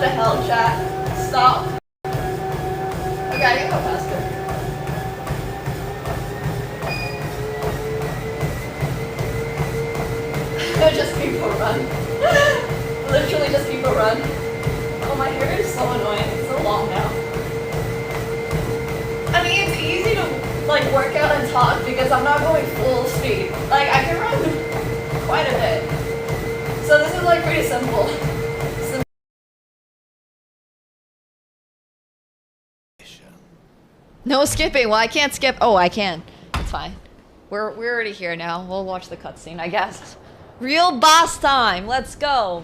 the hell, chat? Stop. Okay, I can go faster. Just people run. Literally just people run. Oh, my hair is so annoying. It's so long now. I mean, it's easy to like work out and talk because I'm not going full speed. Like, I can run quite a bit. So this is like pretty simple. No skipping. Well, I can't skip. Oh, I can. It's fine. We're already here now. We'll watch the cutscene, I guess. Real boss time. Let's go.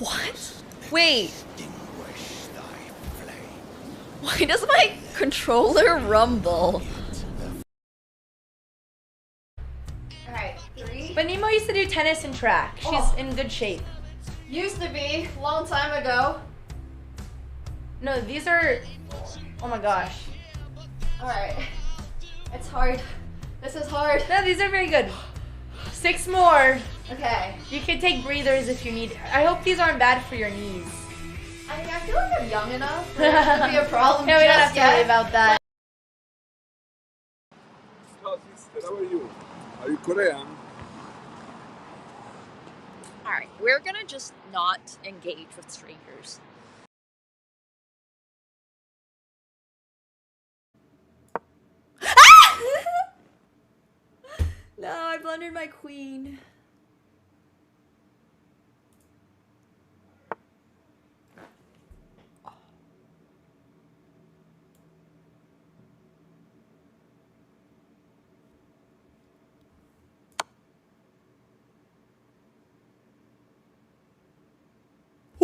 What? Wait. Why does my controller rumble? Alright, 3. But Nemo used to do tennis and track. She's in good shape. Used to be, long time ago. No, these are... Oh my gosh. Alright. It's hard. This is hard. No, these are very good. 6 more. Okay. You can take breathers if you need. I hope these aren't bad for your knees. I mean, I feel like I'm young enough for it to be a problem. No, we don't have to worry about that. How are you? Are you Korean? Alright, we're gonna just not engage with strangers. No, I blundered my queen.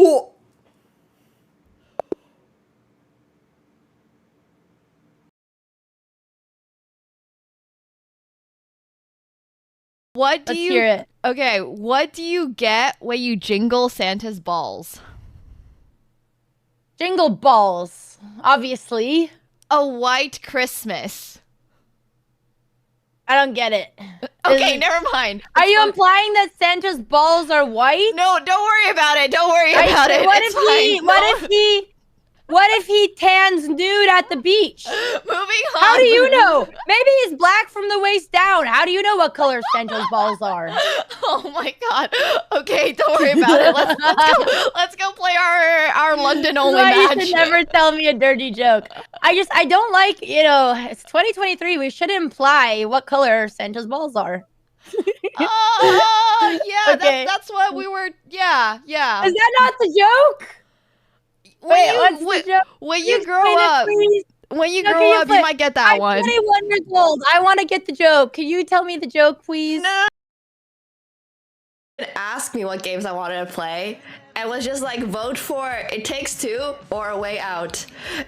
Oh. What do Let's you hear it. Okay, what do you get when you jingle Santa's balls? Jingle balls, obviously. A white Christmas. I don't get it. Okay, never mind. Are you implying that Santa's balls are white? No, don't worry about it. Don't worry about it. What It's if he? fine. What if he tans nude at the beach? Moving on. How do you know? Maybe he's black from the waist down. How do you know what color Santa's balls are? Oh my god. Okay, don't worry about it. Let's go play our London only That's why match. you should never tell me a dirty joke. I don't like, you know, it's 2023. We should imply what color Santa's balls are. Oh, yeah, Okay. that's what we were. Yeah. Is that not the joke? What's the joke? When you grow Explain it, up, please. when you No, grow can you up, play- you might get that I'm one. 21 years old. I want to get the joke. Can you tell me the joke, please? No. Ask me what games I wanted to play and was just like, vote for It Takes Two or A Way Out,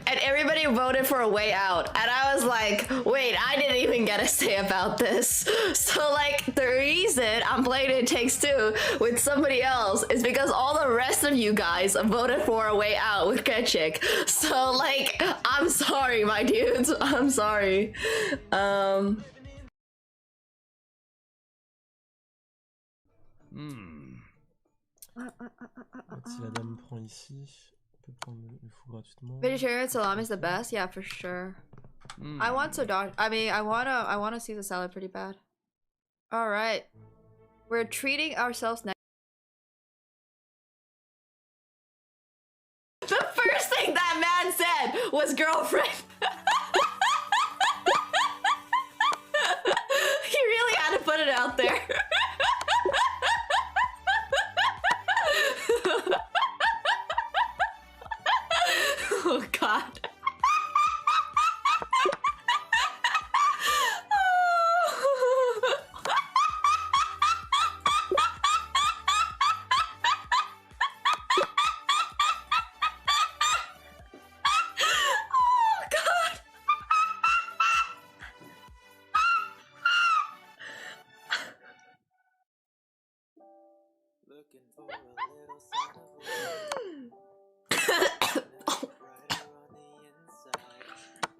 and everybody voted for A Way Out, and I was like, wait, I didn't even get a say about this. So like, the reason I'm playing It Takes Two with somebody else is because all the rest of you guys voted for A Way Out with Ketchik. So like, I'm sorry, my dudes. I'm sorry. Si la dame prend ici, on peut prendre le four gratuitement. Vegetarian salami is the best, yeah, for sure. I want to dodge. I mean, I wanna see the salad pretty bad. All right, we're treating ourselves next. The first thing that man said was girlfriend. He really had to put it out there. Oh god.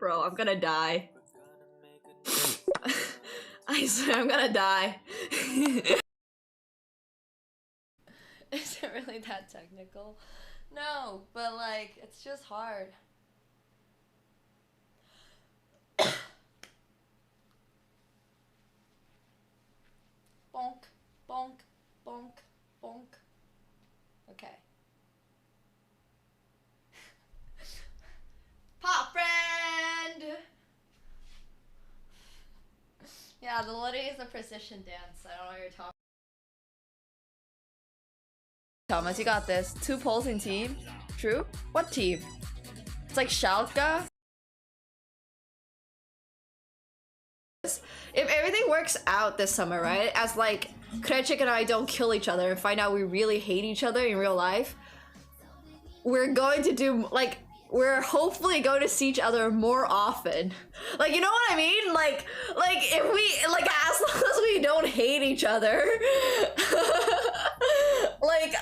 Bro, I'm gonna die. I swear I'm gonna die. Is it really that technical? No, but like, it's just hard. Bonk, bonk, bonk, bonk. Okay. Pop friend! Yeah, the literally is a precision dance. I don't know what you're talking. Thomas, you got this. 2 pulsing team. True? What team? It's like Schalke. If everything works out this summer, right? As like Krechik and I don't kill each other and find out we really hate each other in real life, we're going to do like we're hopefully going to see each other more often. Like, you know what I mean? Like if we like as long as we don't hate each other, like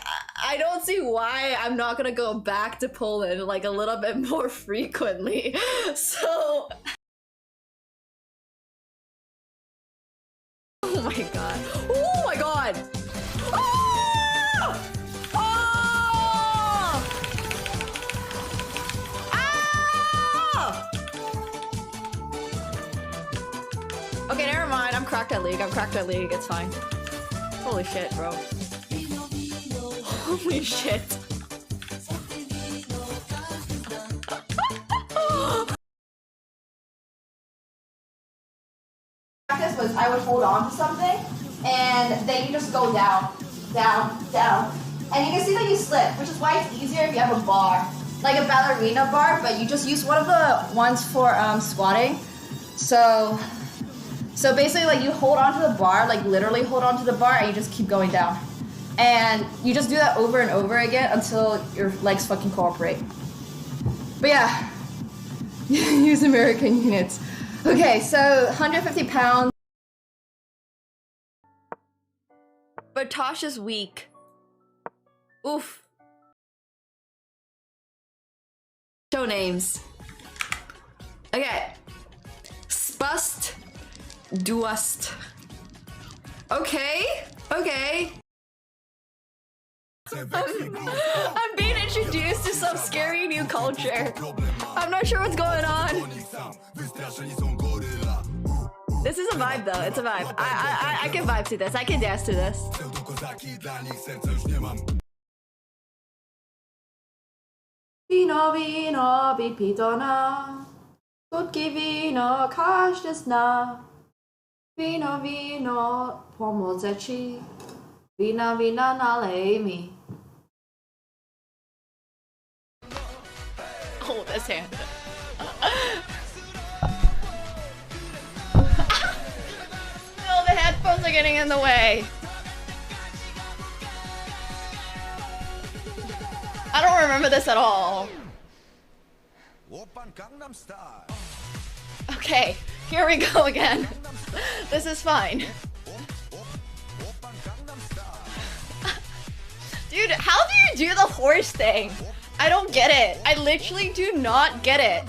I don't see why I'm not gonna go back to Poland like a little bit more frequently. So. Oh my god. Oh my god. Ah! Ah! Ah! Okay, never mind. I'm cracked at League. I'm cracked at League. It's fine. Holy shit, bro. Holy shit. Was I would hold on to something and then you just go down, down, down. And you can see that you slip, which is why it's easier if you have a bar. Like a ballerina bar, but you just use one of the ones for squatting. So basically like you hold onto the bar, like literally hold onto the bar and you just keep going down. And you just do that over and over again until your legs fucking cooperate. But yeah, use American units. Okay, so 150 pounds. But Tosh is weak. Oof. Show names. Okay. Spust. Duast. Okay. Okay. I'm being introduced to some scary new culture. I'm not sure what's going on. This is a vibe though, it's a vibe. I can vibe to this, I can dance to this. Vino, vino, vypito na. Słodkie wino, każdy zna. Vino, vino, pomogę ci. Wina, wina, nalej mi. Oh, this hand. No, the headphones are getting in the way. I don't remember this at all. Okay, here we go again. This is fine. Dude, how do you do the horse thing? I don't get it. I literally do not get it.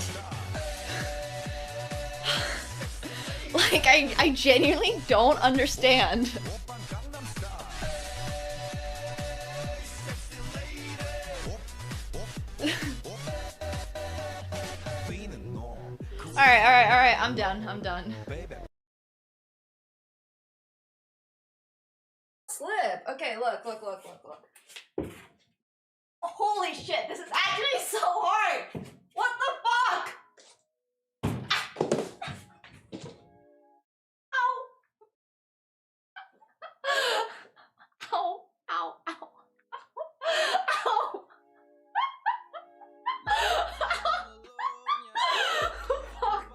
Like, I genuinely don't understand. Alright, I'm done. Slip. Okay, look. Holy shit, this is actually so hard! What the fuck? Ow! Ow, ow, ow. Ow! Fuck.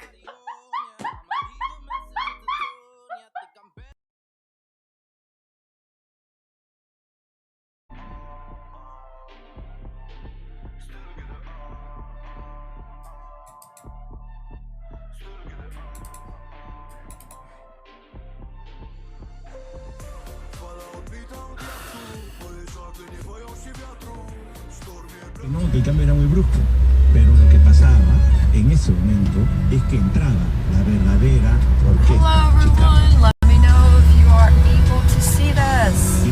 No, que el cambio era muy brusco, pero lo que pasaba En ese momento es que entraba la verdadera orquesta. Hello everyone, let me know if you are able to see this.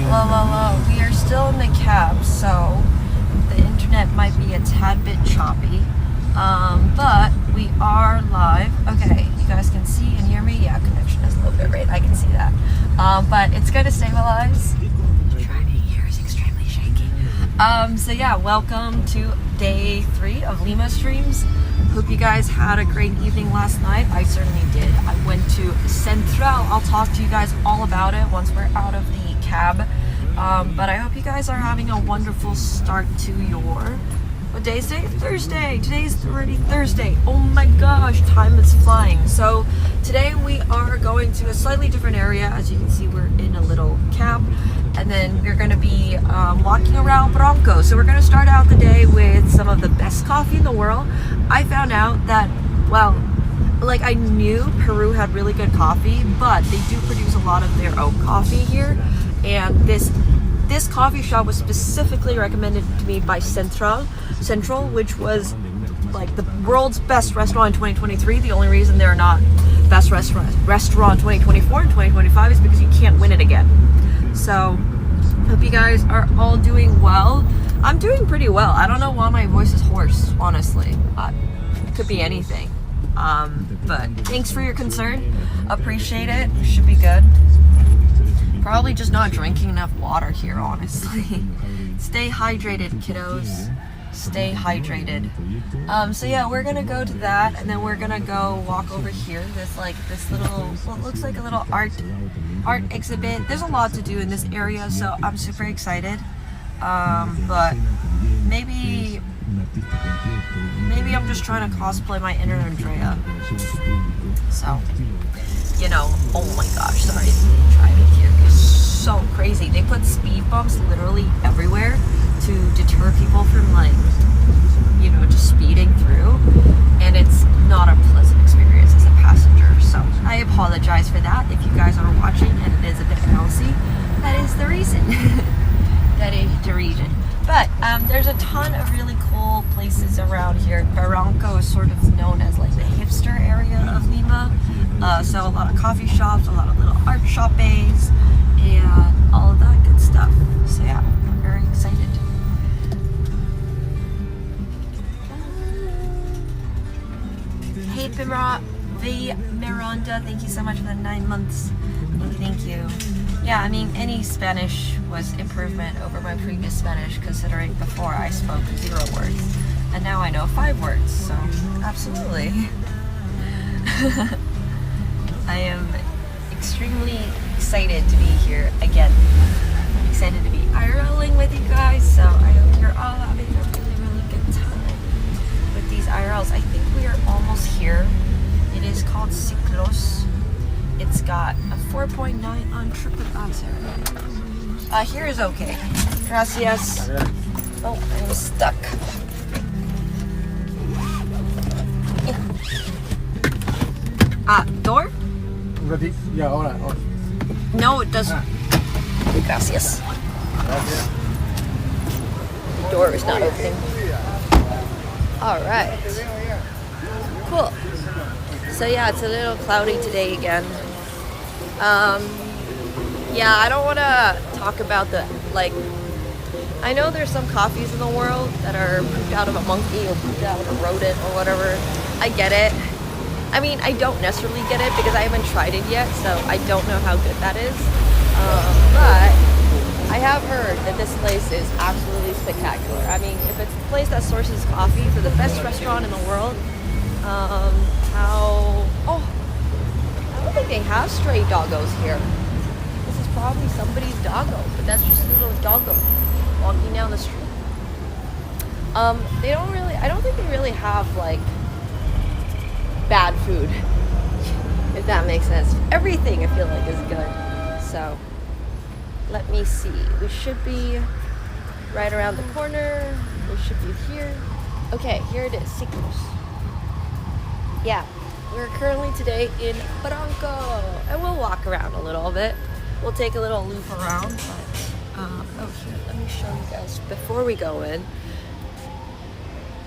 Hello. We are still in the cab, so the internet might be a tad bit choppy. But we are live. Okay, you guys can see and hear me? Yeah, connection is a little bit right. I can see that. But it's going to stabilize. Driving here is extremely shaky. So yeah, welcome to day 3 of Lima streams. Hope you guys had a great evening last night. I certainly did. I went to Central. I'll talk to you guys all about it once we're out of the cab. But I hope you guys are having a wonderful start to your... What day is today? Thursday. Today's already Thursday. Oh my gosh, time is flying. So today we are going to a slightly different area. As you can see, we're in a little cab. And then we're going to be walking around Barranco. So we're going to start out the day with some of the best coffee in the world. I found out that, well, like I knew Peru had really good coffee, but they do produce a lot of their own coffee here. And this coffee shop was specifically recommended to me by Central, which was like the world's best restaurant in 2023. The only reason they're not best restaurant 2024 and 2025 is because you can't win it again. So hope you guys are all doing well. I'm doing pretty well. I don't know why my voice is hoarse, honestly. It could be anything. But thanks for your concern. Appreciate it. Should be good. Probably just not drinking enough water here, honestly. Stay hydrated, kiddos. Stay hydrated. So yeah, we're gonna go to that, and then we're gonna go walk over here. There's like this little, what looks like a little art exhibit. There's a lot to do in this area, so I'm super excited. But maybe I'm just trying to cosplay my inner Andrea. So, you know, oh my gosh, sorry, driving here is so crazy. They put speed bumps literally everywhere to deter people from, like, you know, just speeding through, and it's not a pleasant experience as a passenger. So I apologize for that if you guys are watching and it is a bit bouncy. That is the reason. That is the reason. But there's a ton of really cool places around here. Barranco is sort of known as like the hipster area of Lima. So a lot of coffee shops, a lot of little art shoppes, and all of that good stuff. So yeah, I'm very excited. Hey V Miranda, thank you so much for the 9 months. Thank you. Yeah, I mean, any Spanish was improvement over my previous Spanish, considering before I spoke 0 words, and now I know 5 words, so absolutely. I am extremely excited to be here again. I'm excited to be IRLing with you guys, so I hope you're all having a really good time with these IRLs. I think we are almost here. It is called Ciclos. It's got a 4.9 on TripAdvisor. Here is okay. Gracias. Oh, I'm stuck. Door? No, it doesn't. Gracias. The door is not opening. Alright. Cool. So yeah, it's a little cloudy today again. Yeah, I don't want to talk about the, like, I know there's some coffees in the world that are pooped out of a monkey or pooped out of a rodent or whatever. I get it. I mean, I don't necessarily get it because I haven't tried it yet, so I don't know how good that is. But I have heard that this place is absolutely spectacular. I mean, if it's a place that sources coffee for the best restaurant in the world, I don't think they have stray doggos here. This is probably somebody's doggo, but that's just a little doggo walking down the street. They don't really, I don't think they really have, like, bad food, if that makes sense. Everything, I feel like, is good. So, let me see. We should be right around the corner. We should be here. Okay, here it is, Ciclos. Yeah, we're currently today in Barranco, and we'll walk around a little bit. We'll take a little loop around, but, oh, here, let me show you guys before we go in.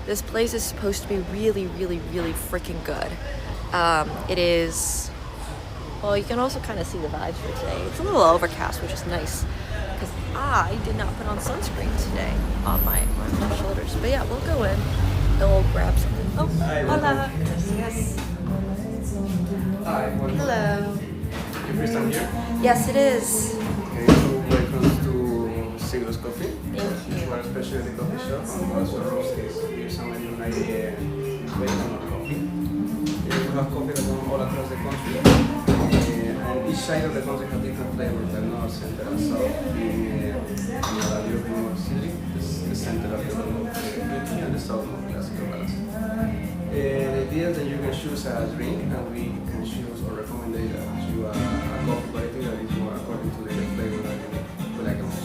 This place is supposed to be really, really, really freaking good. It is, well, you can also kind of see the vibes for today. It's a little overcast, which is nice, because I did not put on sunscreen today on my shoulders. But yeah, we'll go in and we'll grab something. Oh, hola. Yes. Hello. Your first time here? Yes, it is. Okay, so welcome to Siglos Coffee. Thank you. We're a specialty coffee shop and also roasters. We have somebody who like bacon or coffee. We have coffee from all across the country. And each side of the country has different flavors, the north, center, and south. In the European city, the center of the milky and the south of classical balance. The idea is that you can choose a drink and we can choose or recommend you a coffee variety that is more according to the flavor that you like the most.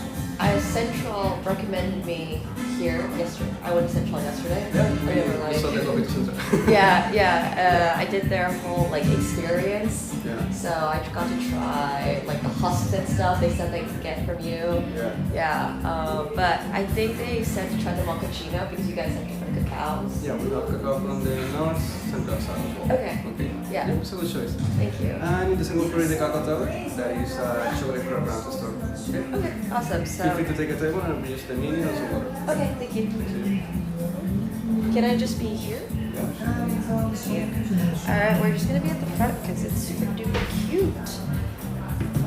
Central recommended me here yesterday. I went to Central yesterday. They were like, So the coffee center. yeah. I did their whole like experience. Yeah. So I got to try like the husks and stuff. They said they could get from you. Yeah. But I think they said to try the mochaccino because you guys have different cacaos. Yeah, we have cacao from the north, central, south as well. Okay. Okay. Yeah. It's a good choice. Thank you. And in the second floor is the cacao tower. That is a chocolate crab store. Okay. Okay. Awesome. Feel free So. to take a table and use the mini or some water. Okay. Thank you. Can I just be here? Alright, we're just gonna be at the front because it's super duper cute.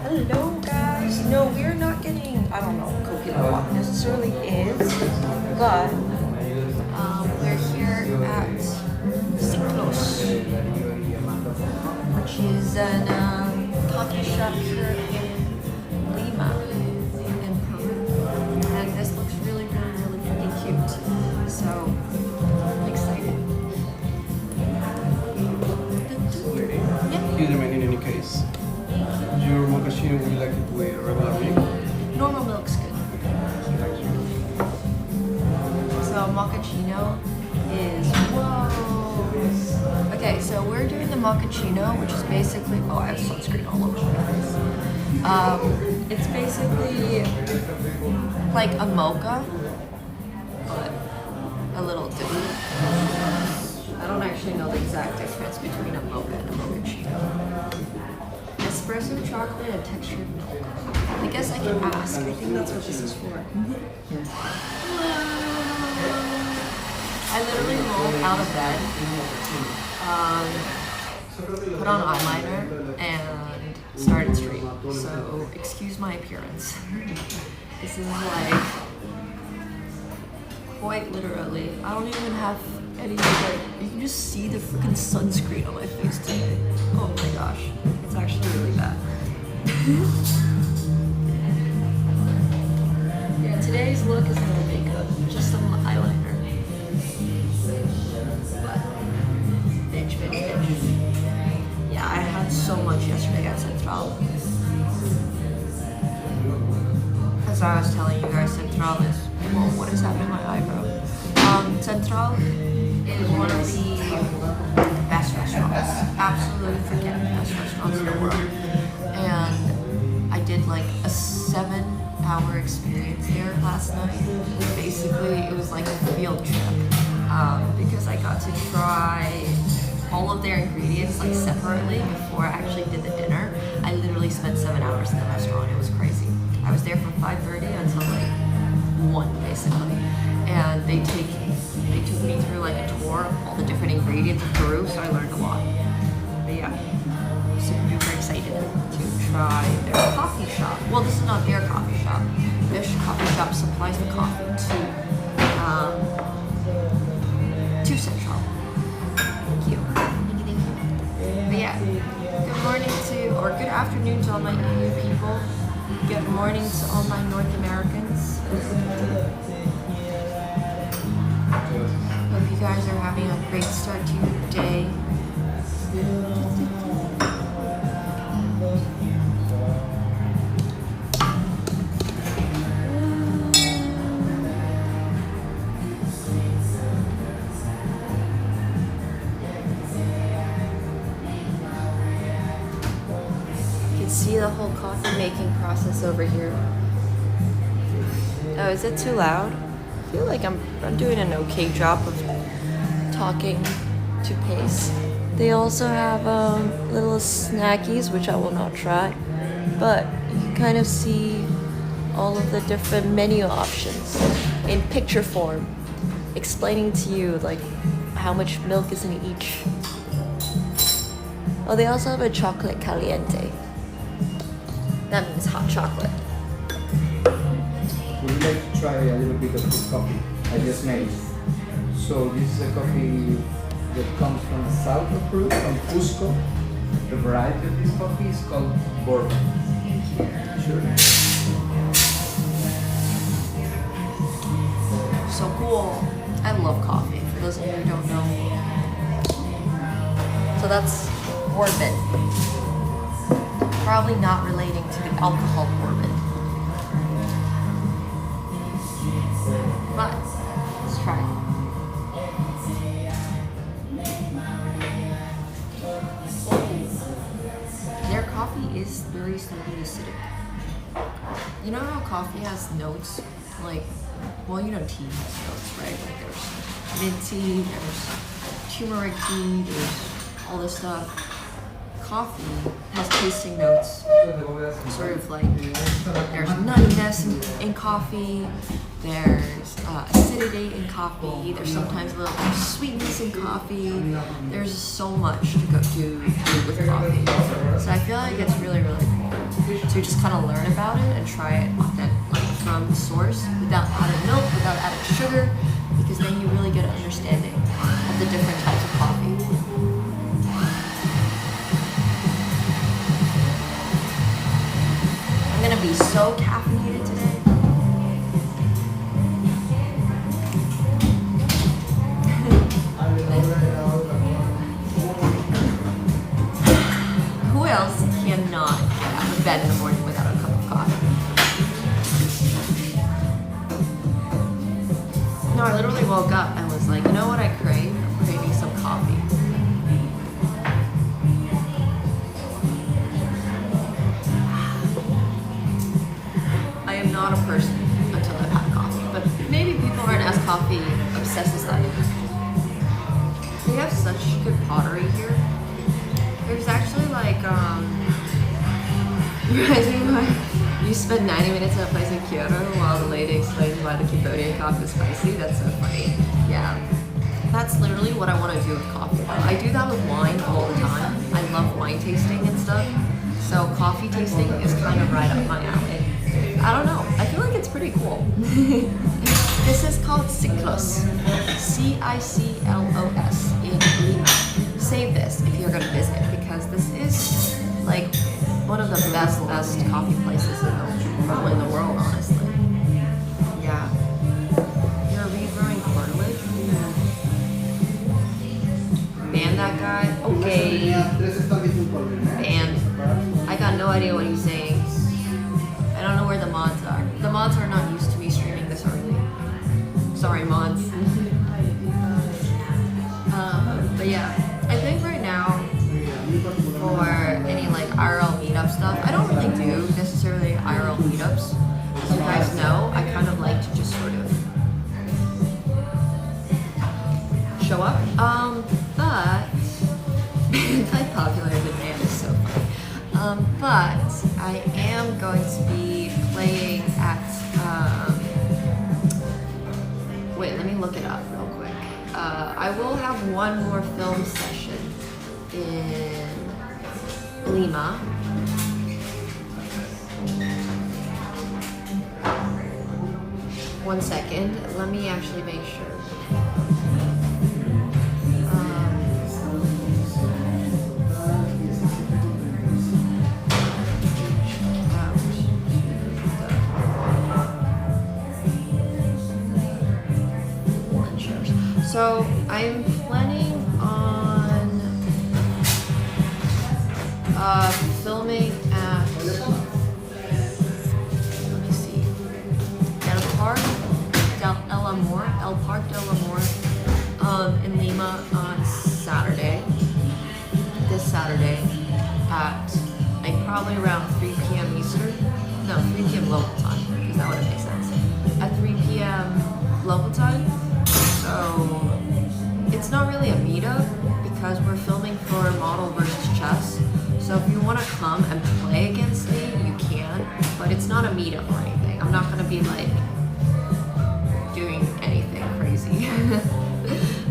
Hello guys. No, we're not getting, I don't know what coconut water necessarily is, but we're here at Siglos, which is a coffee shop here in Lima, in Peru. And this looks really, really, really freaking cute. So, I'm excited. Here's the menu in any case. Your mochaccino, would you like it with regular milk? Normal milk's good. So mochaccino is, whoa. Okay, so we're doing the mochaccino, which is basically, oh, I have sunscreen all over my face. It's basically like a mocha, but a little different. I don't actually know the exact difference between a mocha and a mochaccino. Espresso, chocolate, and textured milk. I guess I can ask. I think that's what this is for. I literally rolled out of bed, put on eyeliner, and started stream. So excuse my appearance. This is like quite literally. I don't even have any like, you can just see the freaking sunscreen on my face today. Oh my gosh. It's actually really bad. Yeah, today's look is no makeup, just some eyeliner. But, bitch. Yeah, I had so much yesterday at Central. As I was telling you guys, Central is, well, what is happening to my eyebrow? Central is one of the best restaurants. Absolutely freaking best restaurants in the world. And I did like a 7-hour experience there last night. Basically, it was like a field trip because I got to try all of their ingredients like separately before I actually did the dinner. I literally spent 7 hours in the restaurant. It was crazy. I was there from 5:30 until like 1 basically. And they took me through like a tour of all the different ingredients of Peru, so I learned a lot. But yeah, super duper excited to try their coffee shop. Well, this is not their coffee shop. This coffee shop supplies the coffee to Central. Thank you. But yeah, good morning to, or good afternoon to all my EU people. Good morning to all my North Americans. Hope you guys are having a great start to your day. You can see the whole coffee making process over here. Oh, is it too loud? I feel like I'm doing an okay job of talking to pace. They also have little snackies, which I will not try, but you can kind of see all of the different menu options in picture form, explaining to you like how much milk is in each. Oh, they also have a chocolate caliente. That means hot chocolate. Would you like to try a little bit of this coffee I just made? So this is a coffee that comes from the south of Peru, from Cusco. The variety of this coffee is called bourbon. Sure. So cool. I love coffee, for those of you who don't know. So that's bourbon. Probably not relating to the alcohol bourbon. But let's try it. Their coffee is very slightly acidic. You know how coffee has notes? Like, well, you know tea has notes, right? Like there's mint tea, there's turmeric tea, there's all this stuff. Coffee has tasting notes. Sort of like there's nuttiness in coffee, there's acidity in coffee, there's sometimes a little bit of sweetness in coffee. There's so much to go do with coffee. So I feel like it's really, really cool to just kind of learn about it and try it like from the source without adding milk, without adding sugar, because then you really get an understanding of the different types of coffee. I'm gonna be so caffeinated today. Who else cannot get out of bed in the morning without a cup of coffee? No, I literally woke up and was like, you know what I crave? I'm craving some coffee. I am not a person until I've had coffee, but maybe people aren't as coffee obsessed as I am. We have such good pottery here. There's actually like, you spend 90 minutes at a place in Kyoto while the lady explains why the Cambodian coffee is spicy. That's so funny. Yeah. That's literally what I want to do with coffee. I do that with wine all the time. I love wine tasting and stuff. So coffee tasting is kind of right up my alley. I don't know. I feel like it's pretty cool. This is called Ciclos. C-I-C-L-O-S in Lima. Save this if you're going to visit, because this is like one of the best coffee places probably in the world, honestly. Yeah. You're regrowing cartilage? Ban that guy? Okay. Banned. I got no idea what he's saying. I don't know where the mods are. The mods are not used to me streaming this early. Sorry, mods. But yeah, I think right now for any like IRL meetup stuff, I don't really do necessarily IRL meetups. As you guys know, I kind of like to just sort of show up. But type popular as a man is so funny. But I am going to be playing at wait, let me look it up real quick. I will have one more film session in Lima. One second, let me actually make sure. So I'm planning on filming at, let me see, El Parque del Amor in Lima on Saturday, this Saturday at like probably around 3 p.m. Eastern, no 3 p.m. local time, because that wouldn't make sense, at 3 p.m. local time. So it's not really a meetup because we're filming for Model versus Chess. So if you want to come and play against me, you can, but it's not a meetup or anything. I'm not going to be like doing anything crazy.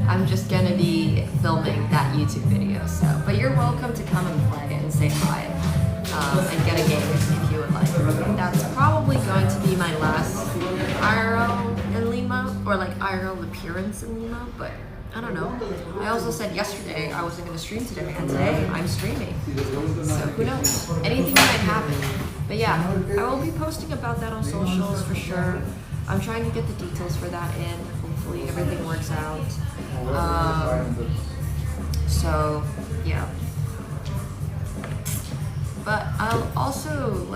I'm just going to be filming that YouTube video. So, but you're welcome to come and play and say hi and get a game if you would like. That's probably going to be my last IRL in Lima, or like IRL appearance in Lima, but I don't know. I also said yesterday I wasn't going to stream today, and today I'm streaming. So who knows? Anything might happen. But yeah, I will be posting about that on socials for sure. I'm trying to get the details for that in. Hopefully everything works out. So yeah. But I'll also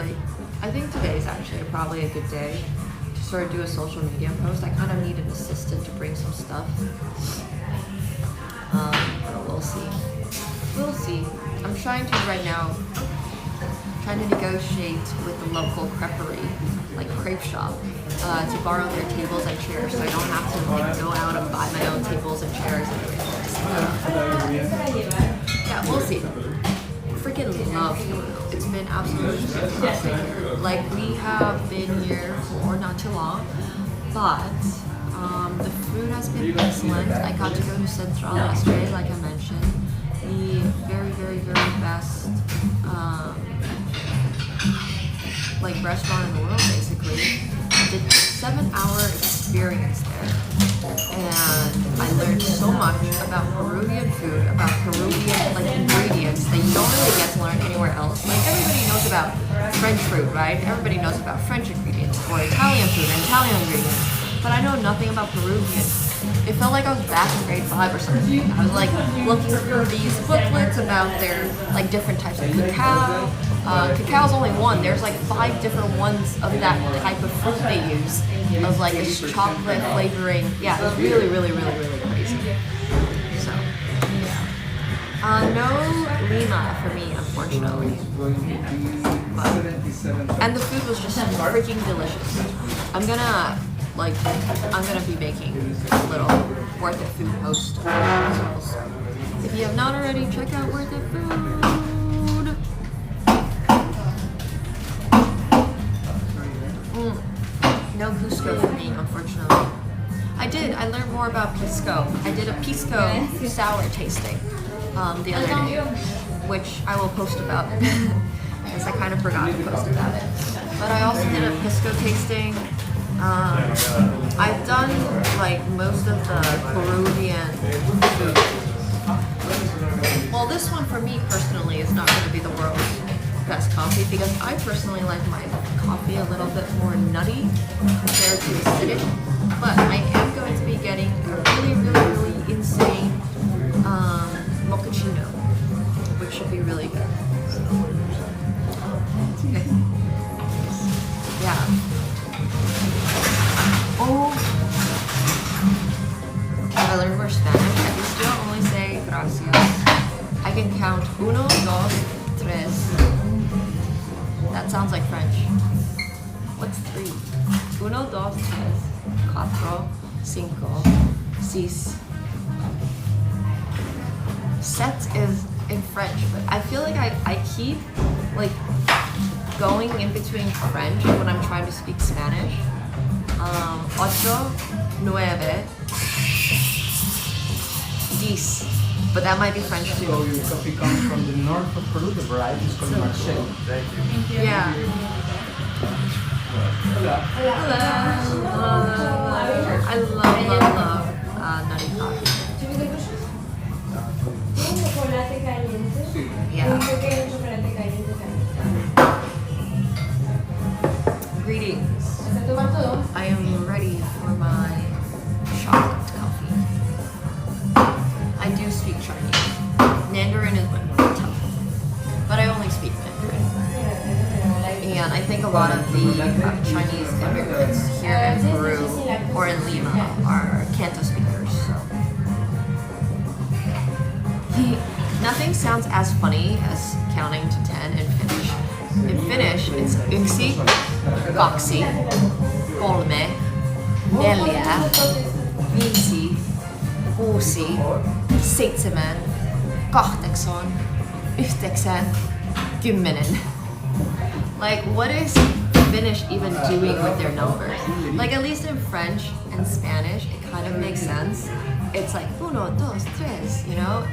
I think today's actually probably a good day to sort of do a social media post. I kind of need an assistant to bring some stuff. But we'll see. We'll see. I'm trying to right now, trying to negotiate with the local creperie, like crepe shop, to borrow their tables and chairs, so I don't have to go out and buy my own tables and chairs and everything. Yeah, we'll see. Freaking love Mural. It's been absolutely fantastic. Like, we have been here for not too long, but the food has been excellent. I got to go to Central yesterday, like I mentioned. The very, very, very best restaurant in the world, basically. I did a 7-hour experience there, and I learned so much about Peruvian food, about Peruvian ingredients that you don't really get to learn anywhere else. Like, everybody knows about French food, right? Everybody knows about French ingredients, or Italian food and Italian ingredients. But I know nothing about Peruvian. It felt like I was back in grade 5 or something. I was looking through these booklets about their different types of cacao. Cacao's only one. There's 5 different ones of that type of fruit they use, of this chocolate flavoring. Yeah, it was really, really, really, really crazy. So, yeah. No Lima for me, unfortunately. And the food was just freaking delicious. I'm gonna be making a little Worth It Food post as well. So if you have not already, check out Worth It Food. No Cusco for me, unfortunately. I learned more about Pisco. I did a Pisco sour tasting the other day, which I will post about because I kind of forgot to post about it. But I also did a Pisco tasting. I've done most of the Peruvian food. Well, this one for me personally is not going to be the world's best coffee because I personally like my coffee a little bit more nutty compared to acidic. But I am going to be getting a really, really, really insane mochaccino, which should be really good. Okay. Yeah. Oh, I learned more Spanish. I can still only say gracias. I can count 1, 2, 3. That sounds like French. What's 3? 1, 2, 3, 4, 5, 6. Set is in French, but I feel like I keep going in between French when I'm trying to speak Spanish. 8, 9, 10. But that might be French too. So your coffee comes from the north of Peru, the variety is called Marseille. Thank you. Yeah. Hello. I love nutty coffee. Yeah. Greetings. I am ready for my chocolate coffee. I do speak Chinese. Mandarin is my tongue, but I only speak Mandarin. And I think a lot of the Chinese immigrants here in Peru or in Lima are Canto speakers. So nothing sounds as funny as counting to 10 in Finnish. In Finnish, it's yksi, kaksi, 3, 4, 5, kuusi, seitsemän, kahdeksan, yhdeksän, kymmenen. Like, what is Finnish even doing with their numbers? Like, at least in French and Spanish, it kind of makes sense. It's like, uno, dos, tres, you know?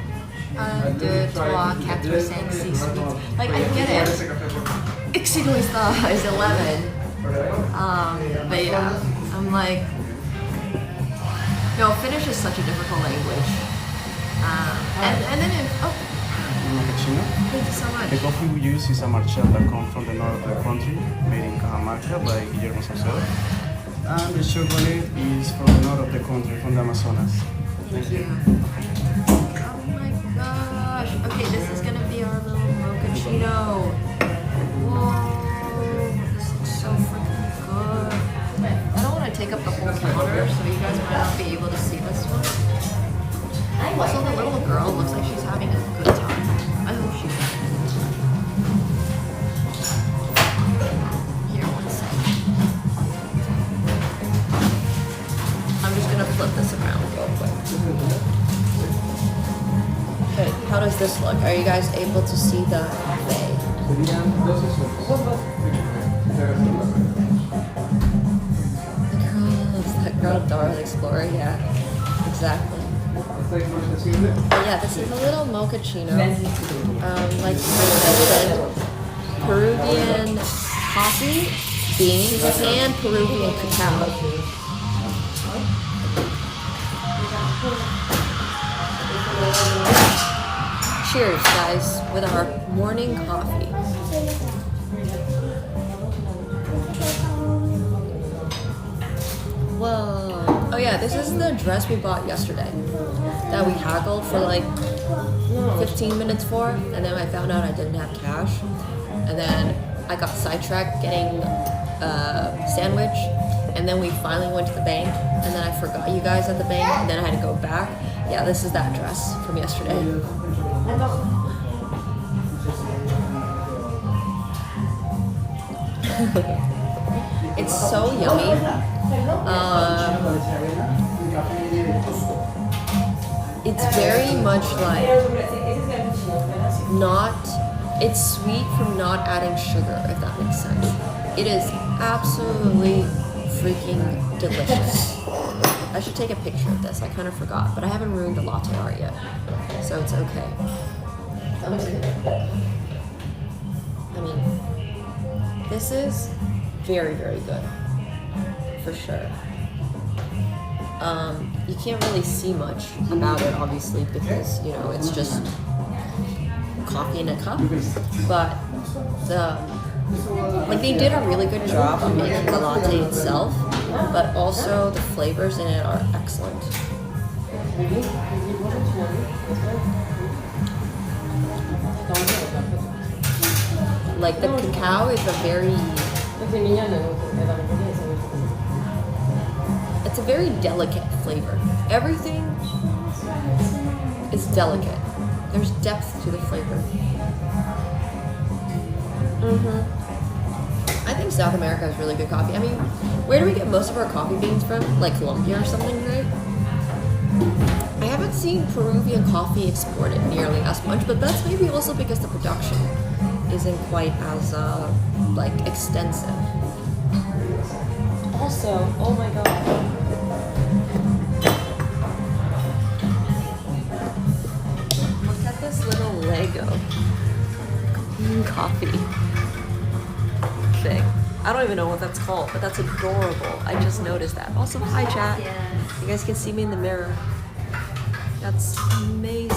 Un, deux, trois, quatre, cinq, six, huit. Like, I get it. Ixiguista is 11. But yeah, I'm like, no, Finnish is such a difficult language. And then oh, Mochaccino. thank you so much. The coffee we use is a Marchal that comes from the north of the country, made in Cajamarca by Guillermo Saucedo. And the chocolate is from the north of the country, from the Amazonas. Thank you. Oh my gosh. Okay, this is gonna be our little mochaccino. Whoa, this looks so freaking good. I don't want to take up the whole counter, so you guys might not be able to see this one. Also, the little girl looks like she's having a good time. I hope she's having a good time. Here, one second. I'm just gonna flip this around real quick. Okay, how does this look? Are you guys able to see the cafe? That girl Dora the Explorer, yeah, exactly. But yeah, this is a little mochaccino. Like I said, Peruvian coffee, beans, and Peruvian cacao. Cheers, guys, with our morning coffee. Whoa. Oh yeah, this is the dress we bought yesterday that we haggled for like 15 minutes for, and then I found out I didn't have cash, and then I got sidetracked getting a sandwich, and then we finally went to the bank, and then I forgot you guys at the bank, and then I had to go back. Yeah, this is that dress from yesterday. It's so yummy. It's very much like it's sweet from not adding sugar, if that makes sense. It is absolutely freaking delicious. I should take a picture of this, I kind of forgot, but I haven't ruined the latte art yet, so it's okay. I mean, this is very, very good, for sure. You can't really see much about it, obviously, because, you know, it's just coffee in a cup, but they did a really good job on making the latte itself, but also the flavors in it are excellent. Like, the cacao is it's a very delicate flavor. Everything is delicate. There's depth to the flavor. I think South America has really good coffee. I mean, where do we get most of our coffee beans from? Like Colombia or something, right? I haven't seen Peruvian coffee exported nearly as much, but that's maybe also because the production isn't quite as like extensive. Also, oh my god. Look at this little Lego coffee thing. I don't even know what that's called, but that's adorable. I just noticed that. Also, hi chat. You guys can see me in the mirror. That's amazing.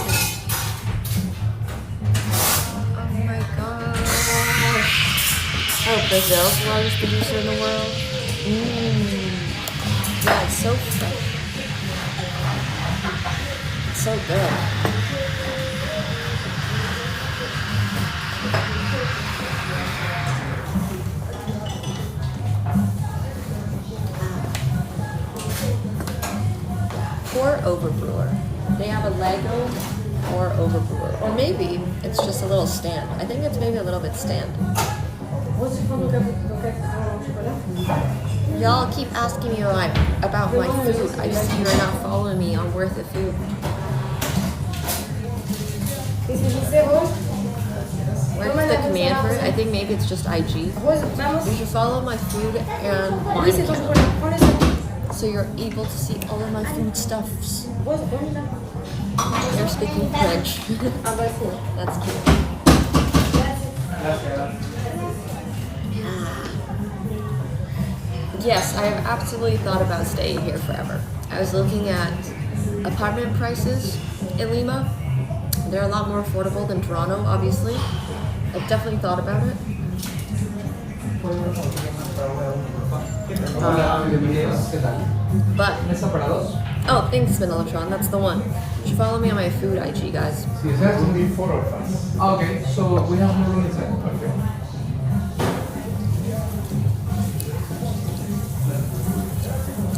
Oh my gosh. Oh, Brazil's the largest producer in the world. Yeah, it's so fresh. It's so good. Pour over brewer. They have a Lego pour over brewer. Or maybe it's just a little stand. I think it's maybe a little bit stand. Y'all keep asking me about my food. I see you're not following me on Worth It Food. Where's the command for it? I think maybe it's just IG. You should follow my food and wine channel, so you're able to see all of my food stuffs. You're speaking French. That's cute. Yes, I have absolutely thought about staying here forever. I was looking at apartment prices in Lima. They're a lot more affordable than Toronto, obviously. I've definitely thought about it. But, oh, thanks, Vanillatron. That's the one. You should follow me on my food IG, guys. Okay, so we have more room inside. Okay.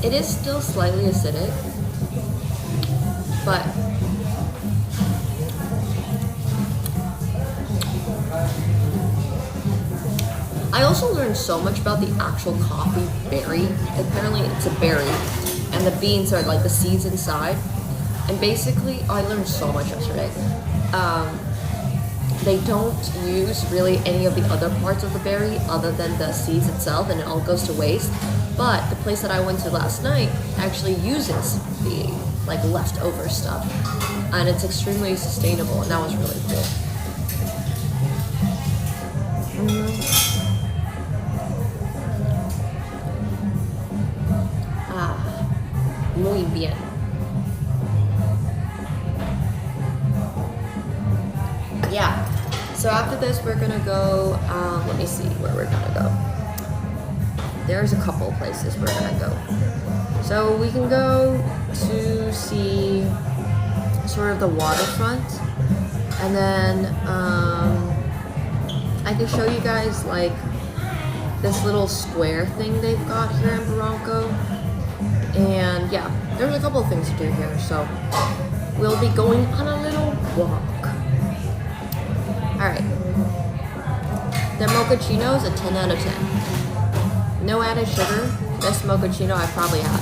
It is still slightly acidic, but I also learned so much about the actual coffee berry. Apparently it's a berry, and the beans are like the seeds inside. And basically, I learned so much yesterday. They don't use really any of the other parts of the berry other than the seeds itself, and it all goes to waste. But the place that I went to last night actually uses the like leftover stuff, and it's extremely sustainable, and that was really cool. Muy bien. Yeah. So after this, we're gonna go. Let me see where we're gonna go. There's a couple places we're gonna go. So we can go to see sort of the waterfront, and then I can show you guys like this little square thing they've got here in Barranco. And yeah, there's a couple of things to do here, so we'll be going on a little walk. Alright. Their mochaccino is a 10 out of 10. No added sugar. Best mochaccino I've probably had.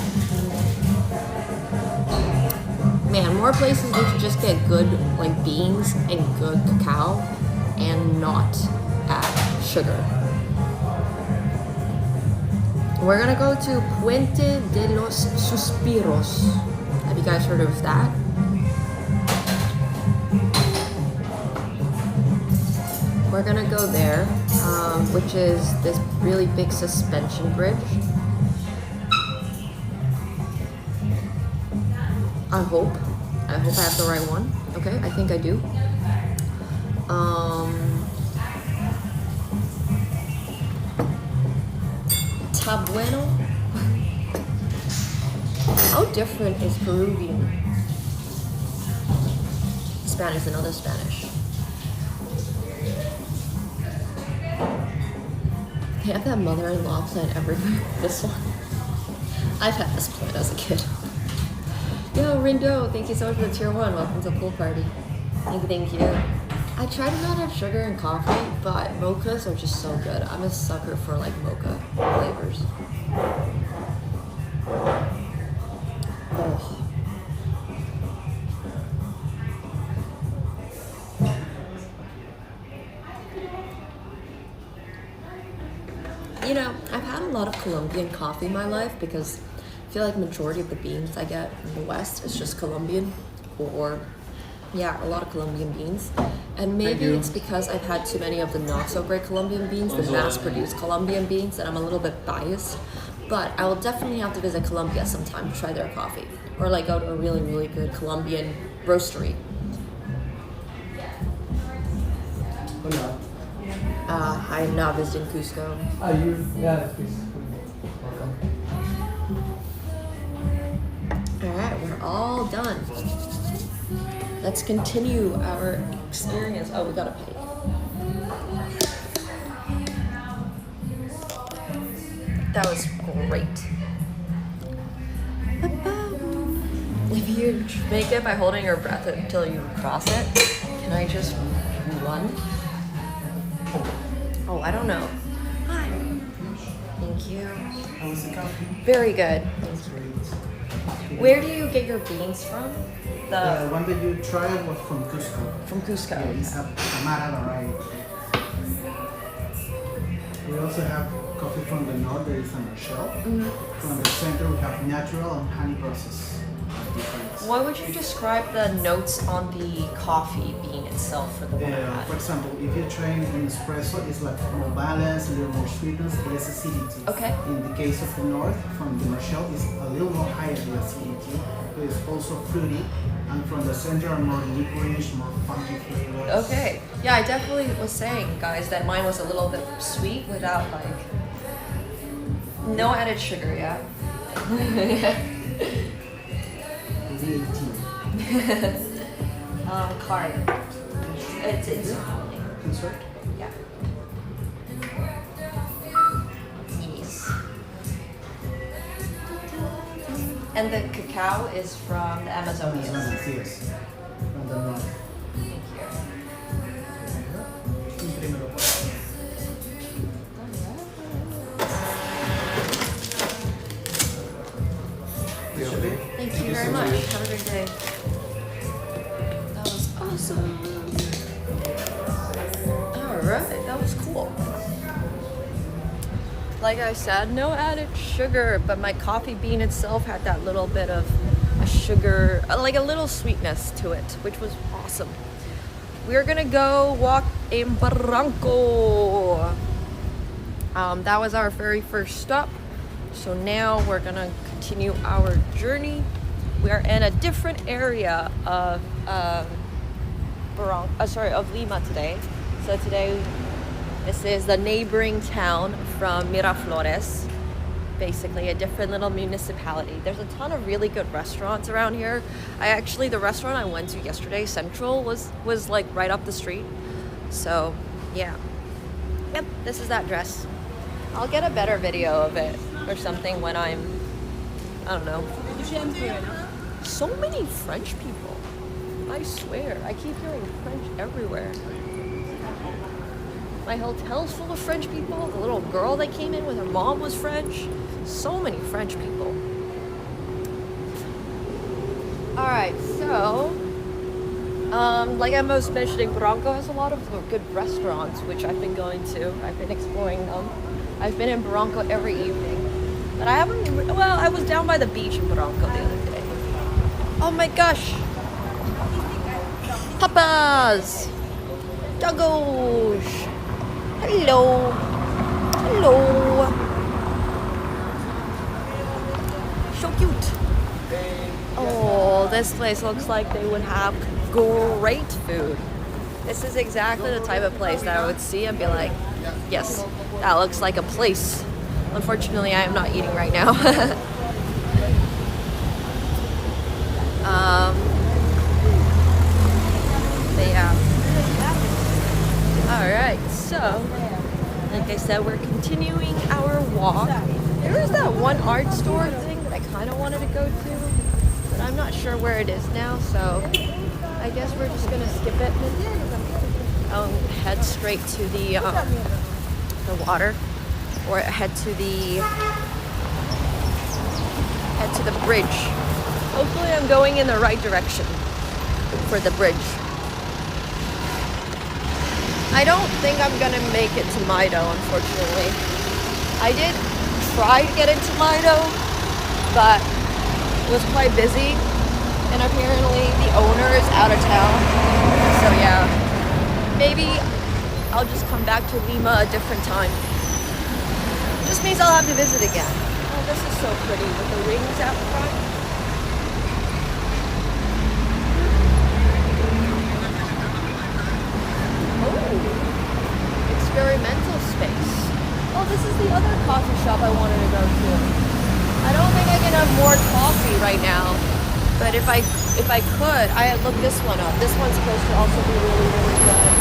Man, more places need to just get good like beans and good cacao and not add sugar. We're gonna go to Puente de los Suspiros. Have you guys heard of that? We're gonna go there, which is this really big suspension bridge. I hope I have the right one. Okay, I think I do. Está bueno. How different is Peruvian? Spanish, another Spanish. They have that mother-in-law plant everywhere. This one. I've had this plant as a kid. Yo, Rindo, thank you so much for the tier 1. Welcome to the pool party. Thank you. I try to not have sugar in coffee, but mochas are just so good. I'm a sucker for like mocha flavors. Oh. You know, I've had a lot of Colombian coffee in my life because I feel like majority of the beans I get from the West is just Colombian, or yeah, a lot of Colombian beans. And maybe it's because I've had too many of the not so great Colombian beans, the mass-produced Colombian beans, that I'm a little bit biased. But I will definitely have to visit Colombia sometime to try their coffee, or like go to a really, really good Colombian roastery. I'm not visiting Cusco. Yeah, please. Alright, we're all done. Let's continue our experience. Oh, we gotta pay. That was great. If you make it by holding your breath until you cross it, can I just run? Oh, I don't know. Hi. Thank Thank you. How was the coffee? Very good. That's great. Where do you get your beans from? The one that you tried was from Cusco. From Cusco. Yeah, it's a Amara variety. We also have coffee from the north, there is a Mural. From the center, we have natural and honey process. Difference. What would you describe the notes on the coffee bean itself for the one I had? For example, if you're trying an espresso, it's like more balanced, a little more sweetness, less acidity. Okay. In the case of the north, from the Mural, it's a little more higher the acidity, but it's also fruity. And from the center are more licorice, more funky flavors. Okay. Yeah, I definitely was saying, guys, that mine was a little bit sweet without like no added sugar, yeah. Card. It's Insert. yeah. Yes. And the cacao is from the Amazonians. Yes. From the north. Imprímelo, por favor. Thank you very much. Have a great day. That was awesome. Alright, that was cool. Like I said, no added sugar, but my coffee bean itself had that little bit of a sugar, like a little sweetness to it, which was awesome. We're gonna go walk in Barranco. That was our very first stop. So now we're gonna continue our journey. We are in a different area of of Lima today. So today, this is the neighboring town from Miraflores, basically a different little municipality. There's a ton of really good restaurants around here. The restaurant I went to yesterday, Central, was like right up the street. So yeah, yep, this is that dress. I'll get a better video of it or something when I don't know. So many French people. I swear, I keep hearing French everywhere. My hotel's full of French people. The little girl that came in with her mom was French. So many French people. Alright, so like I was mentioning, Barranco has a lot of good restaurants, which I've been going to. I've been exploring them. I've been in Barranco every evening. But I haven't, well, I was down by the beach in Barranco the other day. Oh my gosh! Papas! Doggos! Hello! Hello! So cute! Oh, this place looks like they would have great food. This is exactly the type of place that I would see and be like, yes, that looks like a place. Unfortunately, I am not eating right now. But yeah. Alright, so, like I said, we're continuing our walk. There is that one art store thing that I kind of wanted to go to, but I'm not sure where it is now, so I guess we're just gonna skip it and head straight to the water, or head to the bridge. Hopefully I'm going in the right direction for the bridge. I don't think I'm gonna make it to Mido, unfortunately. I did try to get into Mido, but it was quite busy, and apparently the owner is out of town. So yeah, maybe I'll just come back to Lima a different time. Just means I'll have to visit again. Oh, this is so pretty with the wings out front. Experimental space. Oh, this is the other coffee shop I wanted to go to. I don't think I can have more coffee right now, but if I could, I had looked this one up. This one's supposed to also be really, really good.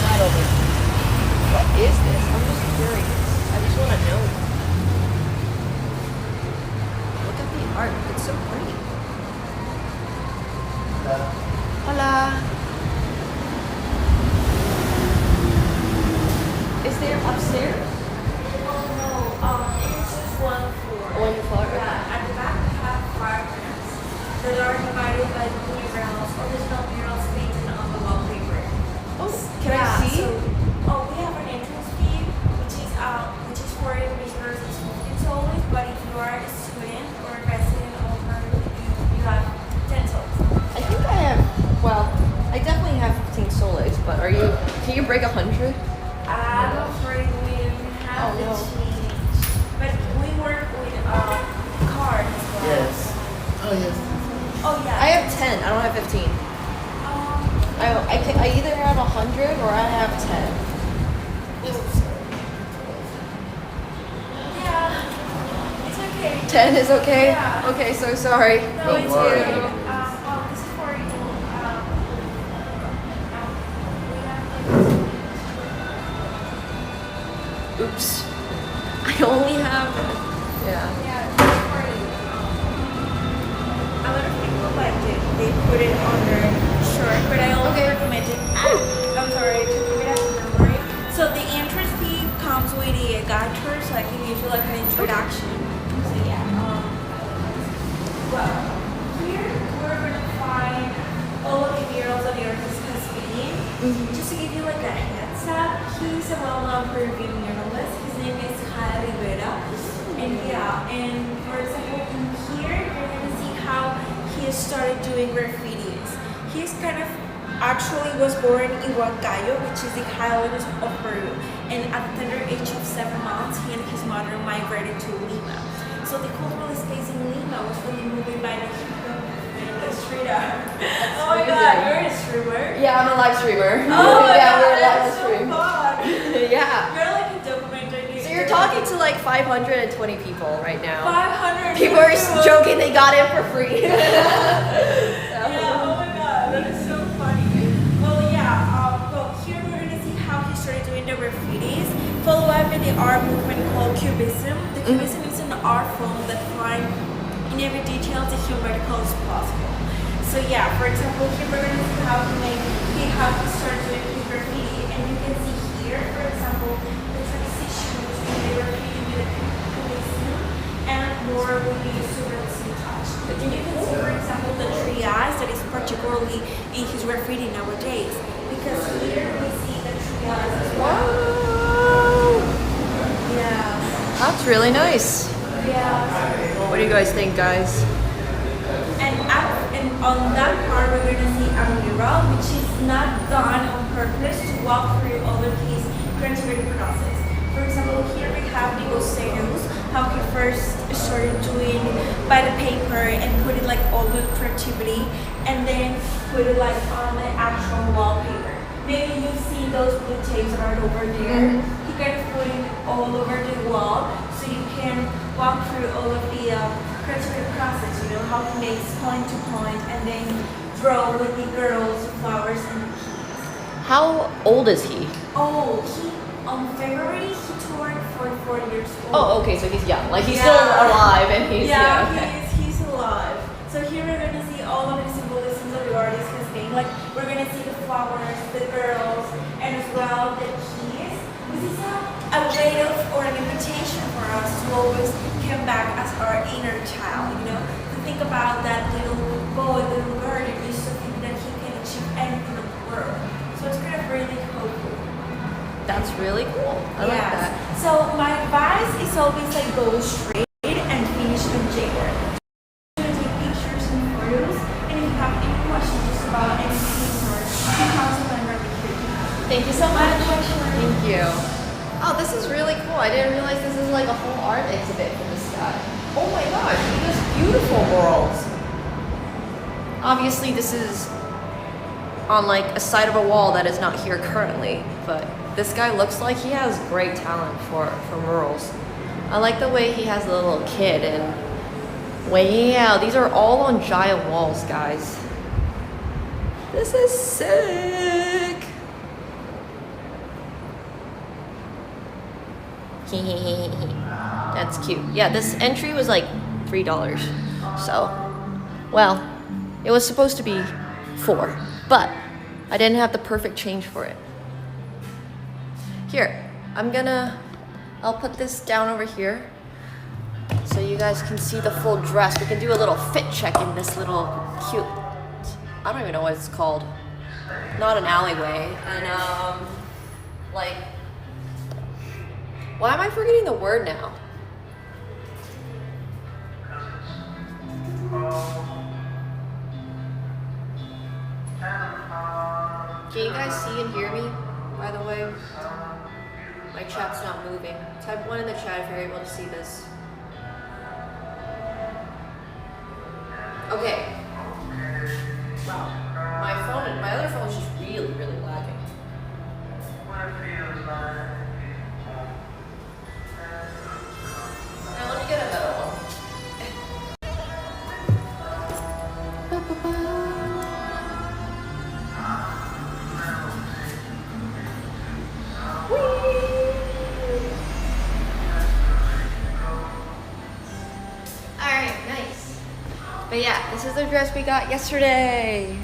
Right over here. What is this? I'm just curious. I just want to know. Look at the art. It's so pretty. Hola. Is there upstairs? Well, I definitely have 15 soles, but can you break 100? I'm afraid we didn't have the change. But we work with cards as well. Yes. Oh yes. Oh yeah. I have 10. I don't have 15. I either have 100 or I have 10. Yeah. It's okay. 10 is okay? Yeah. Okay, so sorry. No, Thank it's you. okay. This is for you. Oops. I only have. Yeah. Yeah, this is for you. A lot of people like it. They put it on their shirt, but I always recommend it. I'm sorry to keep it as a memory. So the entrance fee comes with the guide tour, so I can give you like an introduction. So yeah. Well, here we're gonna find all of the murals that the artist has painted. Just to give you like a heads up, he's a well-known Peruvian muralist. His name is Rivera. And yeah, and for example, in here you're gonna see how he started doing graffitis. He's kind of actually was born in Huancayo, which is the highlands of Peru. And at the tender age of 7 months, he and his mother migrated to Lima. So the cultural space in Lima was really moving by the hip hop and the street art. Oh my god, you're a streamer? Yeah, I'm a live streamer. Oh my yeah, god, we're live that's so stream. fun. Yeah. You're like a documentary. So you're talking to like 520 people right now. 500 People are joking they got it for free. Yeah, oh my god, that is so funny. Well, yeah, well, here we're gonna see how he started doing the graffitis, followed by the art movement called Cubism. The Cubism is an art form that finds in every detail the humorical as possible. So yeah, for example, here we're gonna see how he started doing his graffiti, and you can see here, for example, the transition between the graffiti with the Cubism and more with the surrealism touch. And you can see, for example, the triage that is particularly in his graffiti nowadays, because here we see the triage as well. Yeah. That's really nice. Yeah. What do you guys think, guys? And on that part, we're going to see a mural, which is not done on purpose to walk through all of his creativity process. For example, here we have the bocetos, how he first started doing by the paper and putting like all the creativity, and then put it like on the actual wallpaper. Maybe you've seen those blue tapes that are over there. He kind of put it all over the wall, so you can walk through all of the creative process, you know, how he makes point to point and then draw with the girls, flowers, and the keys. How old is he? Oh, on February, he turned 44 years old. Oh, okay, so he's young. Like he's still alive and he's okay. he's alive. So here we're gonna see all of the symbolisms that the artist has made. Like we're gonna see the flowers, the girls, and as well the keys. This is a way of or an invitation for us to always come back as our inner child, you know, to think about that little boy, little girl that used to think that he can achieve anything in the world. So it's kind of really hopeful. That's really cool. I like that. So my advice is always like go straight and finish in January. I'm gonna take pictures and photos, and if you have any questions just about anything or you can contact my number here. Thank you so much. Thank you. Oh, this is really cool. I didn't realize this is like a whole art exhibit for this guy. Oh my gosh, he does beautiful murals. Obviously, this is on like a side of a wall that is not here currently, but this guy looks like he has great talent for murals. I like the way he has a little kid and wow, these are all on giant walls, guys. This is sick. That's cute. Yeah, this entry was like $3. So, well, it was supposed to be $4, but I didn't have the perfect change for it. Here, I'll put this down over here so you guys can see the full dress. We can do a little fit check in this little cute, I don't even know what it's called. Not an alleyway. And like, why am I forgetting the word now? Can you guys see and hear me, by the way? My chat's not moving. Type 1 in the chat if you're able to see this. Okay. Wow. My other phone is just really, really lagging. Now let me get a better one. Alright, nice. But yeah, this is the dress we got yesterday.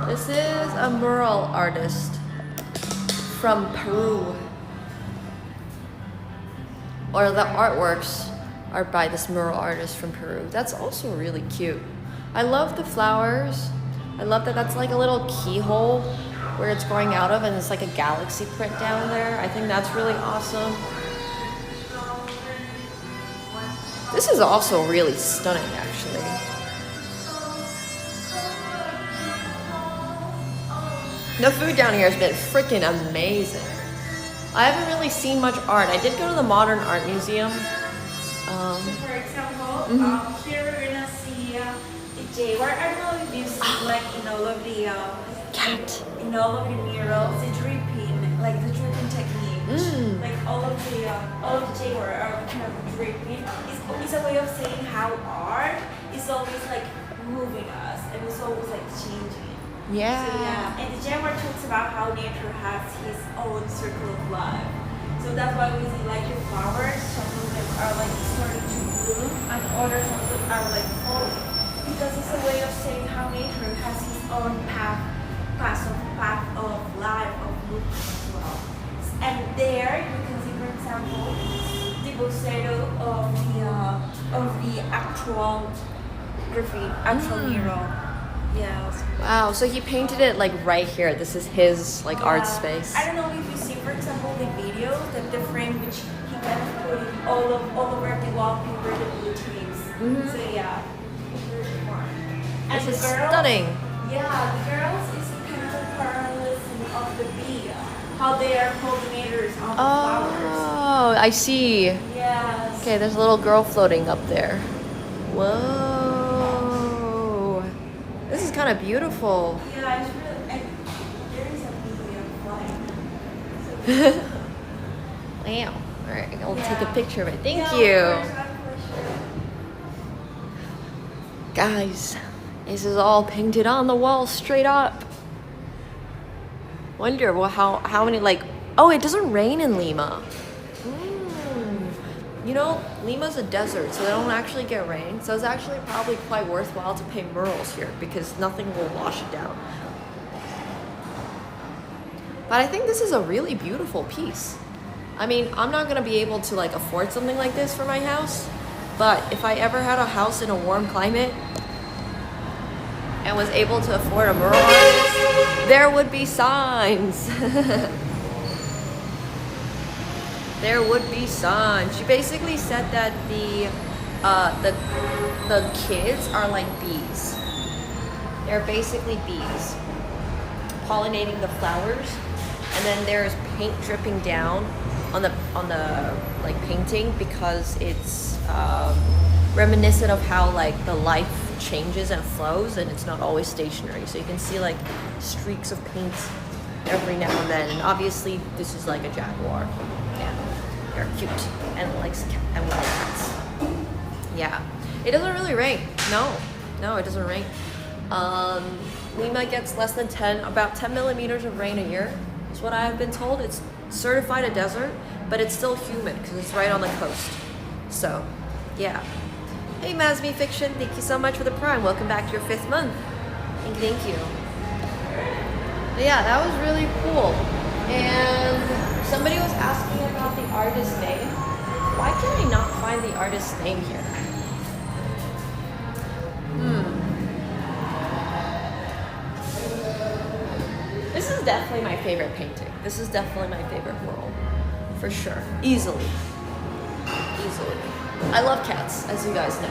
This is a mural artist from Peru. Or the artworks are by this mural artist from Peru. That's also really cute. I love the flowers. I love that that's like a little keyhole where it's growing out of, and it's like a galaxy print down there. I think that's really awesome. This is also really stunning, actually. The food down here has been freaking amazing. I haven't really seen much art. I did go to the Modern Art Museum. For example, here we're gonna see the jaguar. I don't know if you see like in all of the Cat. in all of the murals, the dripping, like the dripping technique. Like all of the jaguar are kind of dripping. It's a way of saying how art is always like moving us and it's always like changing. Yeah. So yeah, and the jaguar talks about how nature has his own circle of life. So that's why we see like the flowers, some of them are like starting to bloom and others of them are like falling. Because it's a way of saying how nature has his own path of life, of movement as well. And there you can see, for example, the boceto of the actual graffiti, actual mural. Yes. Wow, so he painted it like right here. This is his like art space. I don't know if you see, for example, the video, the frame which he kind of put in all over the wallpaper, the blue tapes. So yeah, it's really fun. And This is the girls, stunning. Yeah, the girls is kind of a parallelism of the bee, how they are pollinators on the flowers. Oh, I see. Yes. Okay, there's a little girl floating up there. Whoa. This is kind of beautiful. Yeah, it's really. And there is a video of flying. Wow. All right, I'll take a Yeah. picture of it. Thank Yeah, you. of course, for sure. Guys, this is all painted on the wall straight up. Wonder how many like, oh, it doesn't rain in Lima. You know, Lima's a desert, so they don't actually get rain. So it's actually probably quite worthwhile to paint murals here because nothing will wash it down. But I think this is a really beautiful piece. I mean, I'm not gonna be able to like afford something like this for my house, but if I ever had a house in a warm climate and was able to afford a mural artist, there would be signs. There would be signs. She basically said that the kids are like bees. They're basically bees pollinating the flowers, and then there's paint dripping down on the like painting because it's reminiscent of how like the life changes and flows, and it's not always stationary. So you can see like streaks of paint every now and then, and obviously this is like a jaguar. Yeah, they're cute and likes and like cats. Yeah, it doesn't really rain. No, it doesn't rain. Lima gets less than about 10 millimeters of rain a year. Is what I have been told. It's certified a desert, but it's still humid because it's right on the coast. So, yeah. Hey, Masmi Fiction, thank you so much for the Prime. Welcome back to your 5th month. Thank you. But yeah, that was really cool. And somebody was asking about the artist's name. Why can I not find the artist's name here? This is definitely my favorite painting. This is definitely my favorite mural. For sure. Easily. I love cats, as you guys know.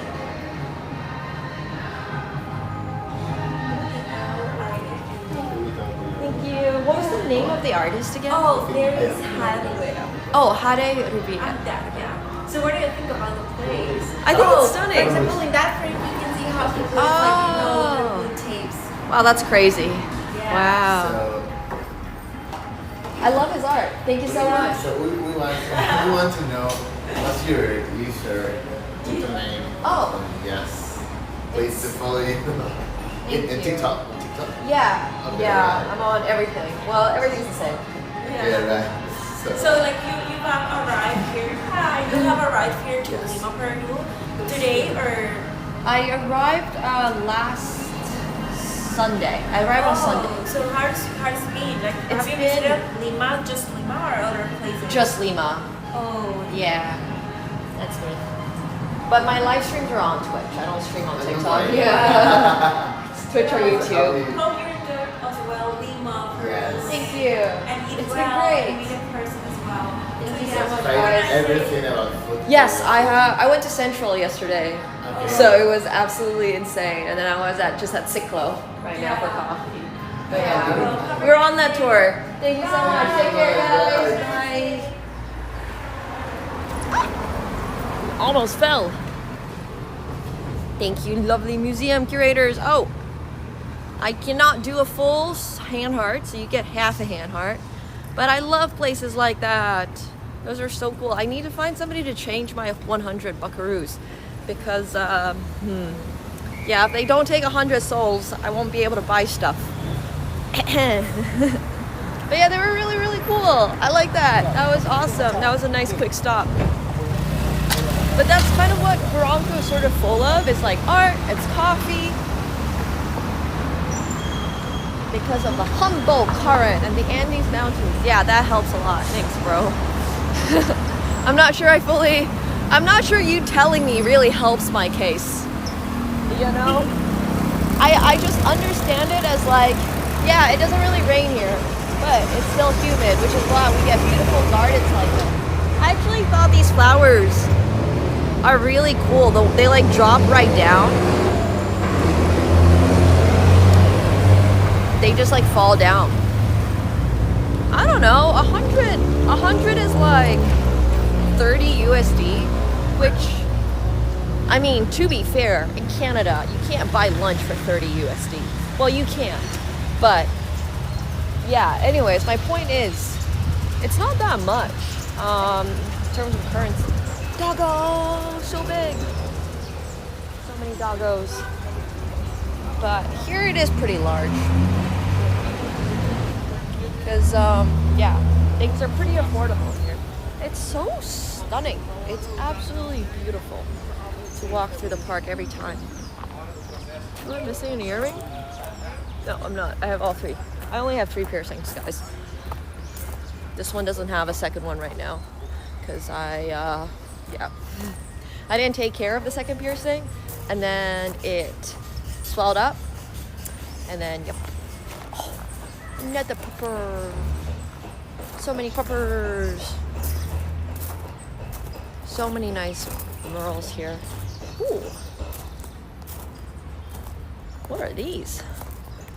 name of the artist again? Oh, there is Hialeah. Oh, Hare Rubia. Yeah. So what do you think about the place? I think it's stunning. For example, in that frame, you can see how people like, the tapes. Wow, that's crazy. Yeah. Wow. So, I love his art. Thank you so much. so we want to know what's your user name. Oh. Yes. Please to follow you. in TikTok. Yeah. Okay, Yeah, right. I'm on everything. Well, everything's the same. Yeah, right. So like you have arrived here. Hi, you have arrived here to Lima, Peru today, or? I arrived last Sunday. I arrived on Sunday. So how's it been? Like, It's have you been- visited Lima, just Lima, or other places? Just Lima. Oh. Yeah. That's me. But my live streams are on Twitch. I don't stream on I don't TikTok. mind. Yeah. Twitch or YouTube. Hope you're doing as well, Lima, Peru. Yes. Thank you. And eat It's been well, great. and meet in person as well. Thank you yeah. so much, Try guys. everything about food. Yes, I went to Central yesterday, Okay. so it was absolutely insane. And then I was just at Ciclo right now for coffee. But yeah, we're on that tour. Thank you so much. Take care, guys. Bye. Almost fell. Thank you, lovely museum curators. Oh, I cannot do a full hand heart, so you get half a hand heart. But I love places like that. Those are so cool. I need to find somebody to change my 100 buckaroos because, yeah, if they don't take 100 souls, I won't be able to buy stuff. But yeah, they were really, really cool. I like that. That was awesome. That was a nice quick stop. But that's kind of what Barranco is sort of full of. It's like art, it's coffee. Because of the Humboldt current and the Andes Mountains. Yeah, that helps a lot. Thanks, bro. I'm not sure you telling me really helps my case. You know? I just understand it as like, yeah, it doesn't really rain here, but it's still humid, which is why we get beautiful gardens like this. I actually thought these flowers are really cool. They like drop right down. They just like fall down. I don't know, 100 is like 30 USD, which, I mean, to be fair, in Canada, you can't buy lunch for 30 USD. Well, you can, but yeah, anyways, my point is, it's not that much in terms of currency. Doggo, so big. So many doggos. But here it is pretty large. Because, yeah, things are pretty affordable here. It's so stunning. It's absolutely beautiful to walk through the park every time. Am I missing an earring? No, I'm not. I have all three. I only have 3 piercings, guys. This one doesn't have a second one right now. Because yeah. I didn't take care of the second piercing. And then it swelled up. And then, yep. Another pupper. So many puppers. So many nice murals here. Ooh. What are these?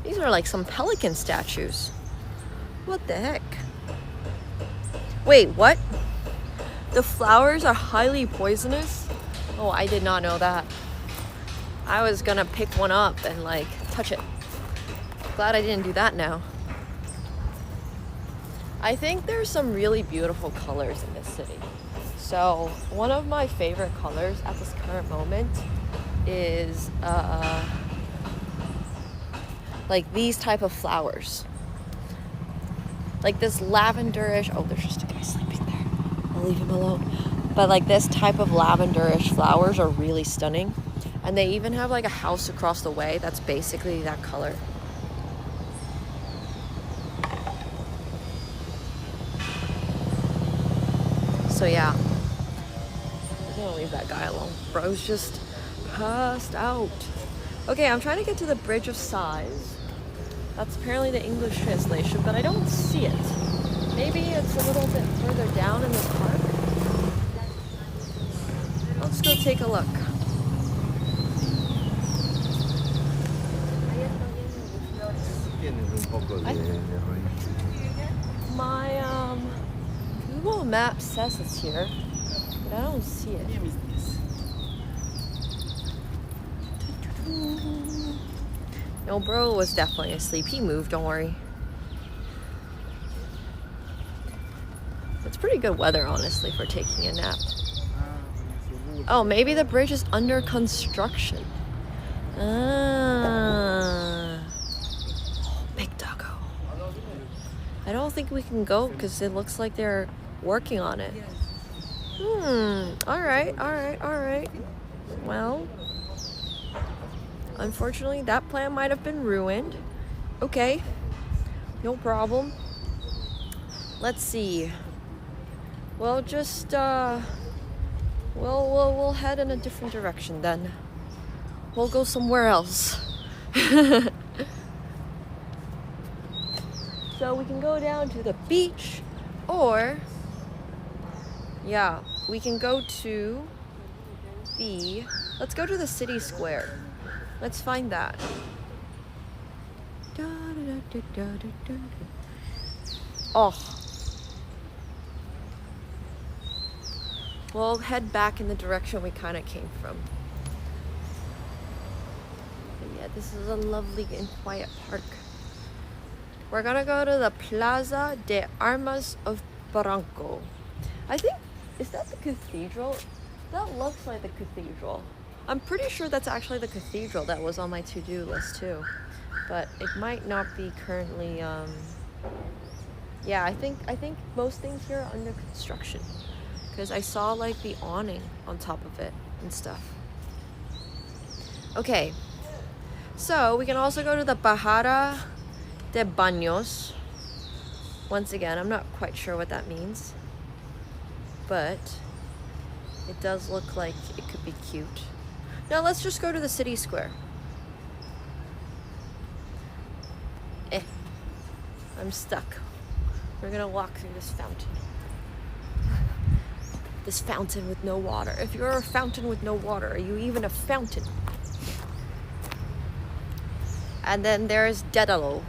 These are like some pelican statues. What the heck? Wait, what? The flowers are highly poisonous? Oh, I did not know that. I was gonna pick one up and like touch it. Glad I didn't do that now. I think there's some really beautiful colors in this city. So one of my favorite colors at this current moment is like these type of flowers. Like this lavenderish, oh, there's just a guy sleeping there. I'll leave him alone. But like this type of lavenderish flowers are really stunning. And they even have like a house across the way that's basically that color. So yeah, I'm gonna leave that guy alone. Bro's just passed out. Okay, I'm trying to get to the Bridge of Sighs. That's apparently the English translation, but I don't see it. Maybe it's a little bit further down in the park. Let's go take a look. My Google Maps says it's here, but I don't see it. No, bro was definitely asleep. He moved, don't worry. It's pretty good weather, honestly, for taking a nap. Oh, maybe the bridge is under construction. Ah. Oh, big doggo. I don't think we can go because it looks like they're working on it. Alright. Well, unfortunately, that plan might have been ruined. Okay, no problem. Let's see. We'll just, we'll head in a different direction then. We'll go somewhere else. So we can go down to the beach, or, yeah, we can go to let's go to the city square. Let's find that. Oh. We'll head back in the direction we kind of came from. But yeah, this is a lovely and quiet park. We're gonna go to the Plaza de Armas of Barranco. I think, is that the cathedral? That looks like the cathedral. I'm pretty sure that's actually the cathedral that was on my to-do list too. But it might not be currently, yeah, I think most things here are under construction. Because I saw like the awning on top of it and stuff. Okay, so we can also go to the Bajada de Baños. Once again, I'm not quite sure what that means, but it does look like it could be cute. Now let's just go to the city square. I'm stuck. We're gonna walk through this fountain. This fountain with no water. If you're a fountain with no water, are you even a fountain? And then there's Dédalo.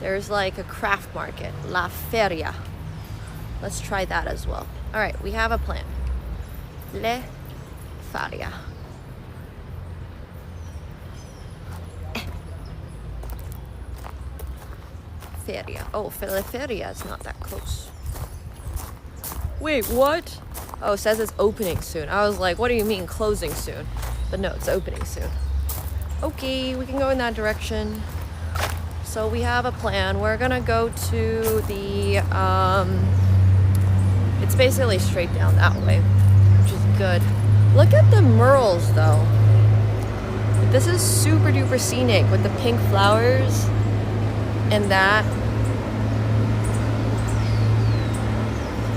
There's like a craft market, La Feria. Let's try that as well. All right, we have a plan. Le Feria. Feria. Oh, La Feria is not that close. Wait, what? Oh, it says it's opening soon. I was like, what do you mean closing soon? But no, it's opening soon. Okay, we can go in that direction. So we have a plan. We're gonna go to the, it's basically straight down that way, which is good. Look at the murals though. This is super duper scenic with the pink flowers and that.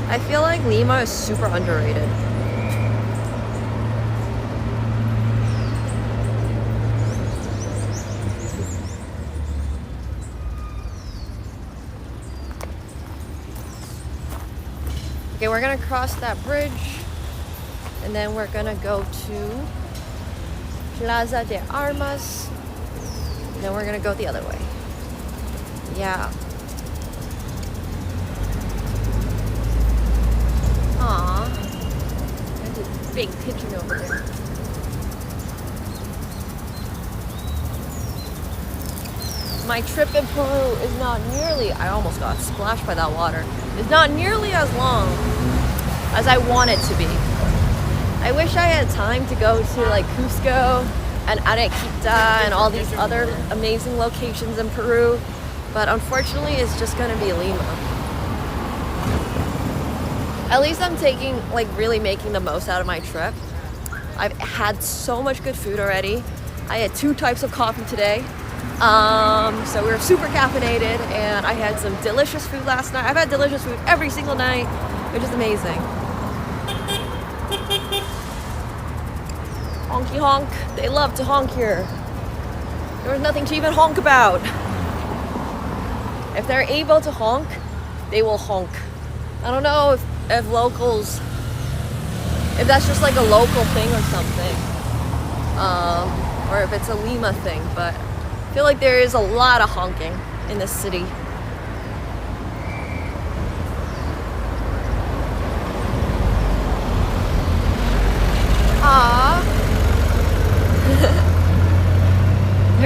I feel like Lima is super underrated. Okay, we're gonna cross that bridge and then we're gonna go to Plaza de Armas and then we're gonna go the other way. Yeah. Aww, there's a big pigeon over there. My trip in Peru is not nearly, I almost got splashed by that water. It's not nearly as long as I want it to be. I wish I had time to go to like Cusco and Arequipa and all these other amazing locations in Peru, but unfortunately it's just gonna be Lima. At least I'm really making the most out of my trip. I've had so much good food already. I had 2 types of coffee today. So we were super caffeinated and I had some delicious food last night. I've had delicious food every single night, which is amazing. Honky honk, they love to honk here. There was nothing to even honk about. If they're able to honk, they will honk. I don't know if locals, if that's just like a local thing or something, or if it's a Lima thing, but I feel like there is a lot of honking in this city.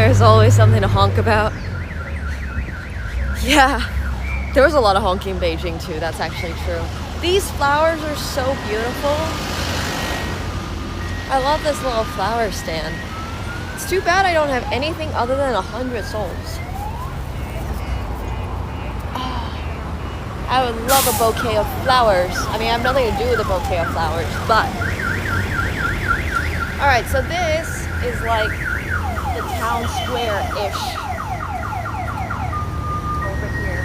There's always something to honk about. Yeah, there was a lot of honking in Beijing too, that's actually true. These flowers are so beautiful. I love this little flower stand. It's too bad I don't have anything other than 100 souls. I would love a bouquet of flowers. I mean, I have nothing to do with a bouquet of flowers, but. All right, so this is like the town square-ish. Over here.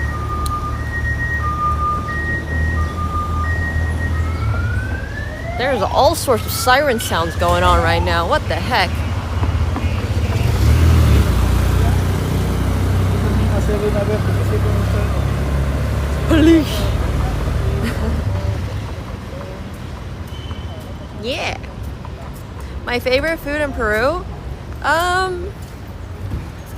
There's all sorts of siren sounds going on right now. What the heck? Police. Yeah. My favorite food in Peru?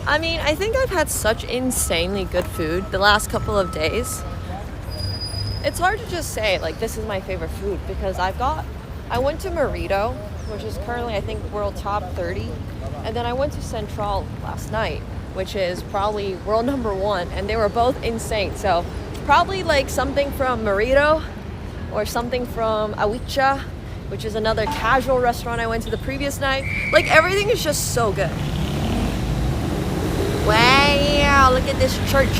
I mean, I think I've had such insanely good food the last couple of days. It's hard to just say, like, this is my favorite food because I went to Merito, which is currently, I think, world top 30. And then I went to Central last night, which is probably world number 1. And they were both insane. So probably like something from Merito or something from Awicha, which is another casual restaurant I went to the previous night. Like, everything is just so good. Wow, look at this church.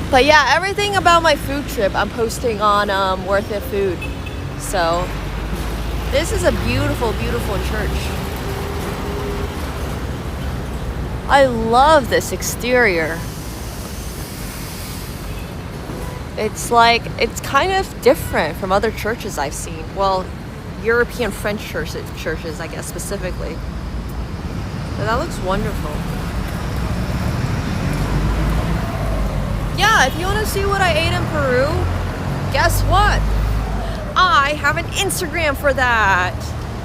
But yeah, everything about my food trip I'm posting on Worth It Food. So this is a beautiful, beautiful church. I love this exterior. It's like, it's kind of different from other churches I've seen. Well, European French churches, I guess, specifically. But that looks wonderful. Yeah, if you want to see what I ate in Peru, guess what? I have an Instagram for that.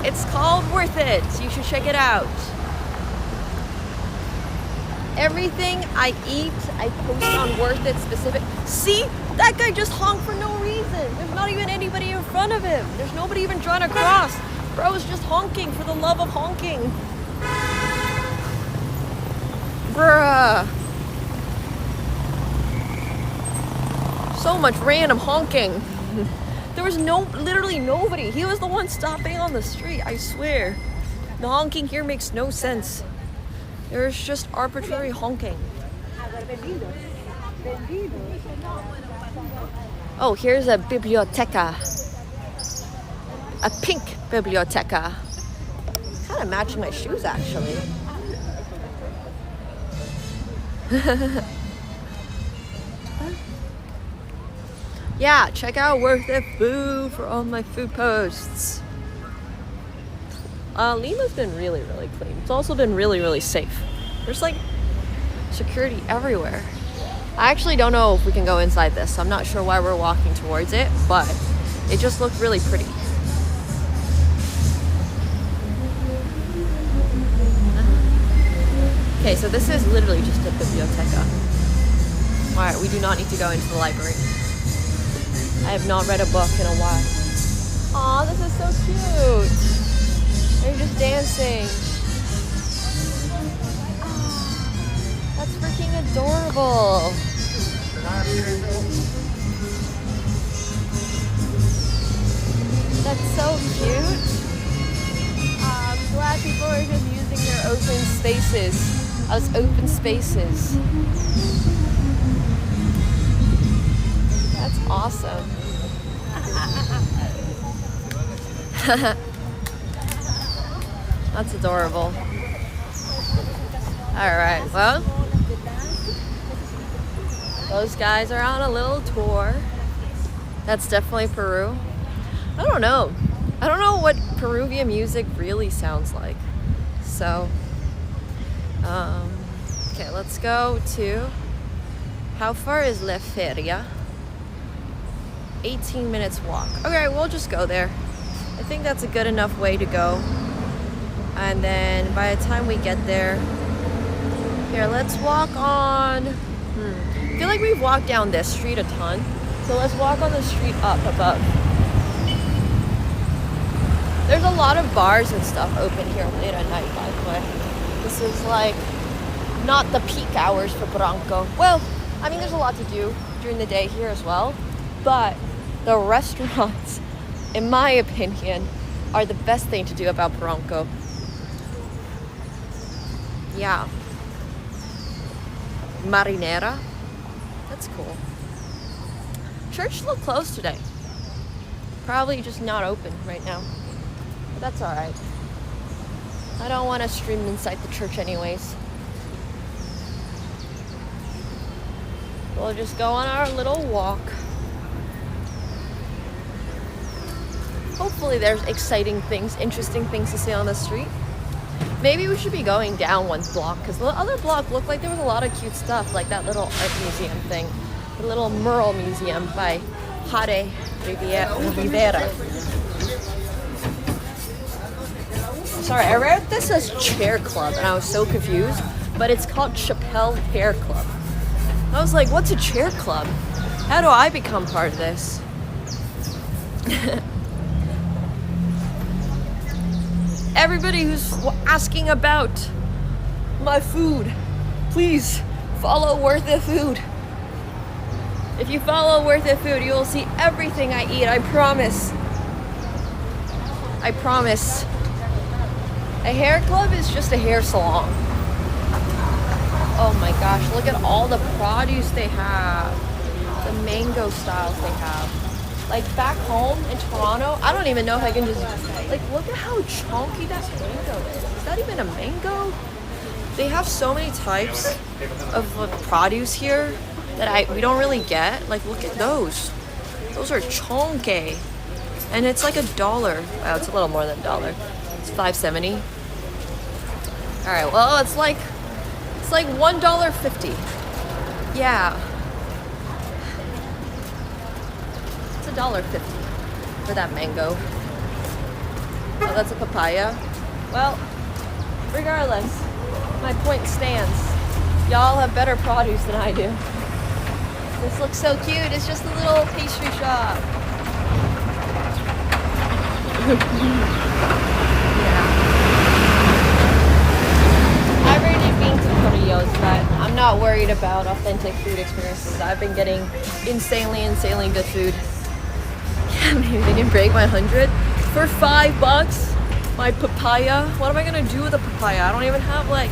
It's called Worth It. You should check it out. Everything I eat, I post on Worth It specific. See? That guy just honked for no reason. There's not even anybody in front of him. There's nobody even trying to cross. Bro is just honking for the love of honking. Bruh. So much random honking. There was literally nobody. He was the one stopping on the street, I swear. The honking here makes no sense. There's just arbitrary honking. Oh, here's a biblioteca. A pink biblioteca. Kind of matching my shoes, actually. Yeah, check out Worth It Food for all my food posts. Lima's been really, really clean. It's also been really, really safe. There's like security everywhere. I actually don't know if we can go inside this, so I'm not sure why we're walking towards it, but it just looked really pretty. Okay, so this is literally just a biblioteca. Alright, we do not need to go into the library. I have not read a book in a while. Aw, this is so cute. They're just dancing. Oh, that's freaking adorable. That's so cute. I'm glad people are just using their open spaces as open spaces. That's awesome. That's adorable. Alright, well, those guys are on a little tour. That's definitely Peru. I don't know. I don't know what Peruvian music really sounds like. So, okay, let's go to, how far is La Feria? 18 minutes walk. Okay, we'll just go there. I think that's a good enough way to go. And then by the time we get there, here, let's walk on. I feel like we've walked down this street a ton. So let's walk on the street up above. There's a lot of bars and stuff open here late at night, by the way. This is like not the peak hours for Barranco. Well, I mean, there's a lot to do during the day here as well, but the restaurants, in my opinion, are the best thing to do about Barranco. Yeah. Marinera. That's cool. Church looked closed today. Probably just not open right now. But that's alright. I don't want to stream inside the church anyways. We'll just go on our little walk. Hopefully there's exciting things, interesting things to see on the street. Maybe we should be going down one block, because the other block looked like there was a lot of cute stuff, like that little art museum thing. The little Mural museum by Rivera. Sorry, I read this as Chair Club, and I was so confused, but it's called Chappelle Hair Club. I was like, what's a chair club? How do I become part of this? Everybody who's asking about my food, please follow Worth It Food. If you follow Worth It Food, you will see everything I eat, I promise. I promise. A hair club is just a hair salon. Oh my gosh, look at all the produce they have. The mango styles they have. Like back home in Toronto, I don't even know if I can just, like, look at how chunky that mango is. Is that even a mango? They have so many types of produce here that we don't really get. Like, look at those. Those are chunky. And it's like $1. Wow, it's a little more than $1. It's $5.70. All right, well, it's like $1.50. Yeah. It's $1.50 for that mango. Oh, that's a papaya. Well, regardless, my point stands. Y'all have better produce than I do. This looks so cute. It's just a little pastry shop. I've already been to Corrillos, but I'm not worried about authentic food experiences. I've been getting insanely good food. Yeah, maybe they can break my 100 for $5. My papaya. What am I gonna do with a papaya? I don't even have like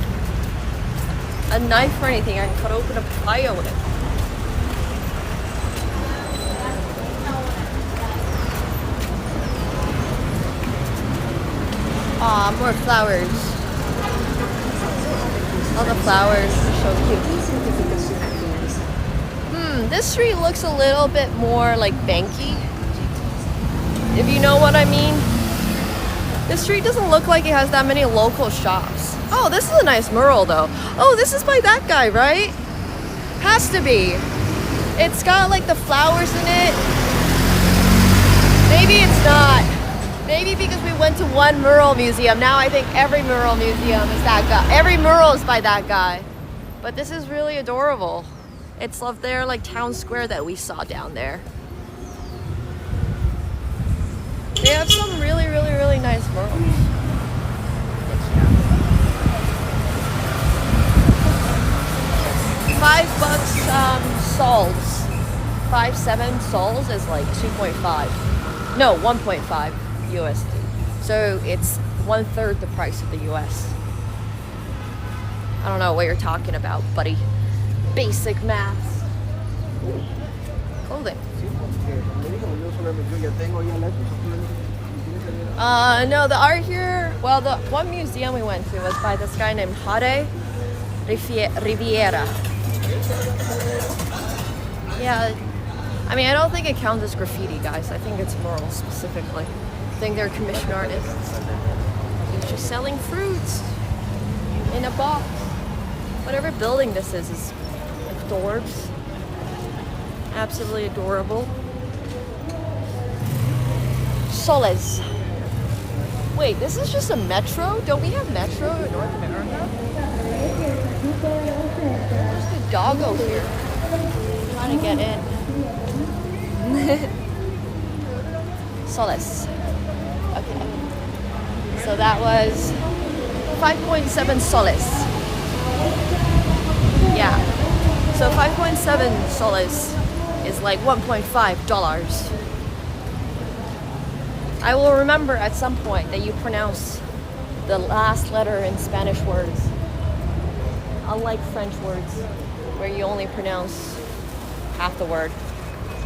a knife or anything I can cut open a papaya with. Aw, more flowers. All the flowers are so cute. This street looks a little bit more like banky, if you know what I mean. This street doesn't look like it has that many local shops. Oh, this is a nice mural though. Oh, this is by that guy, right? Has to be. It's got like the flowers in it. Maybe it's not. Maybe because we went to one mural museum. Now I think every mural museum is that guy. Every mural is by that guy. But this is really adorable. It's of their like town square that we saw down there. They have some really nice murals. $5 sols. 5.7 sols is like 2.5. No, 1.5 USD. So it's 1/3 the price of the US. I don't know what you're talking about, buddy. Basic maths. Clothing. No, the art here, well, the one museum we went to was by this guy named Riviera. Yeah, I mean, I don't think it counts as graffiti, guys. I think it's mural specifically. I think they're commission artists. He's just selling fruits in a box. Whatever building this is adorbs. Absolutely adorable. Soles. Wait, this is just a metro? Don't we have metro in North America? There's the doggo here. I'm trying to get in. Soles. Okay. So that was 5.7 soles. Yeah. So 5.7 soles is like $1.5. I will remember at some point that you pronounce the last letter in Spanish words, unlike French words, where you only pronounce half the word.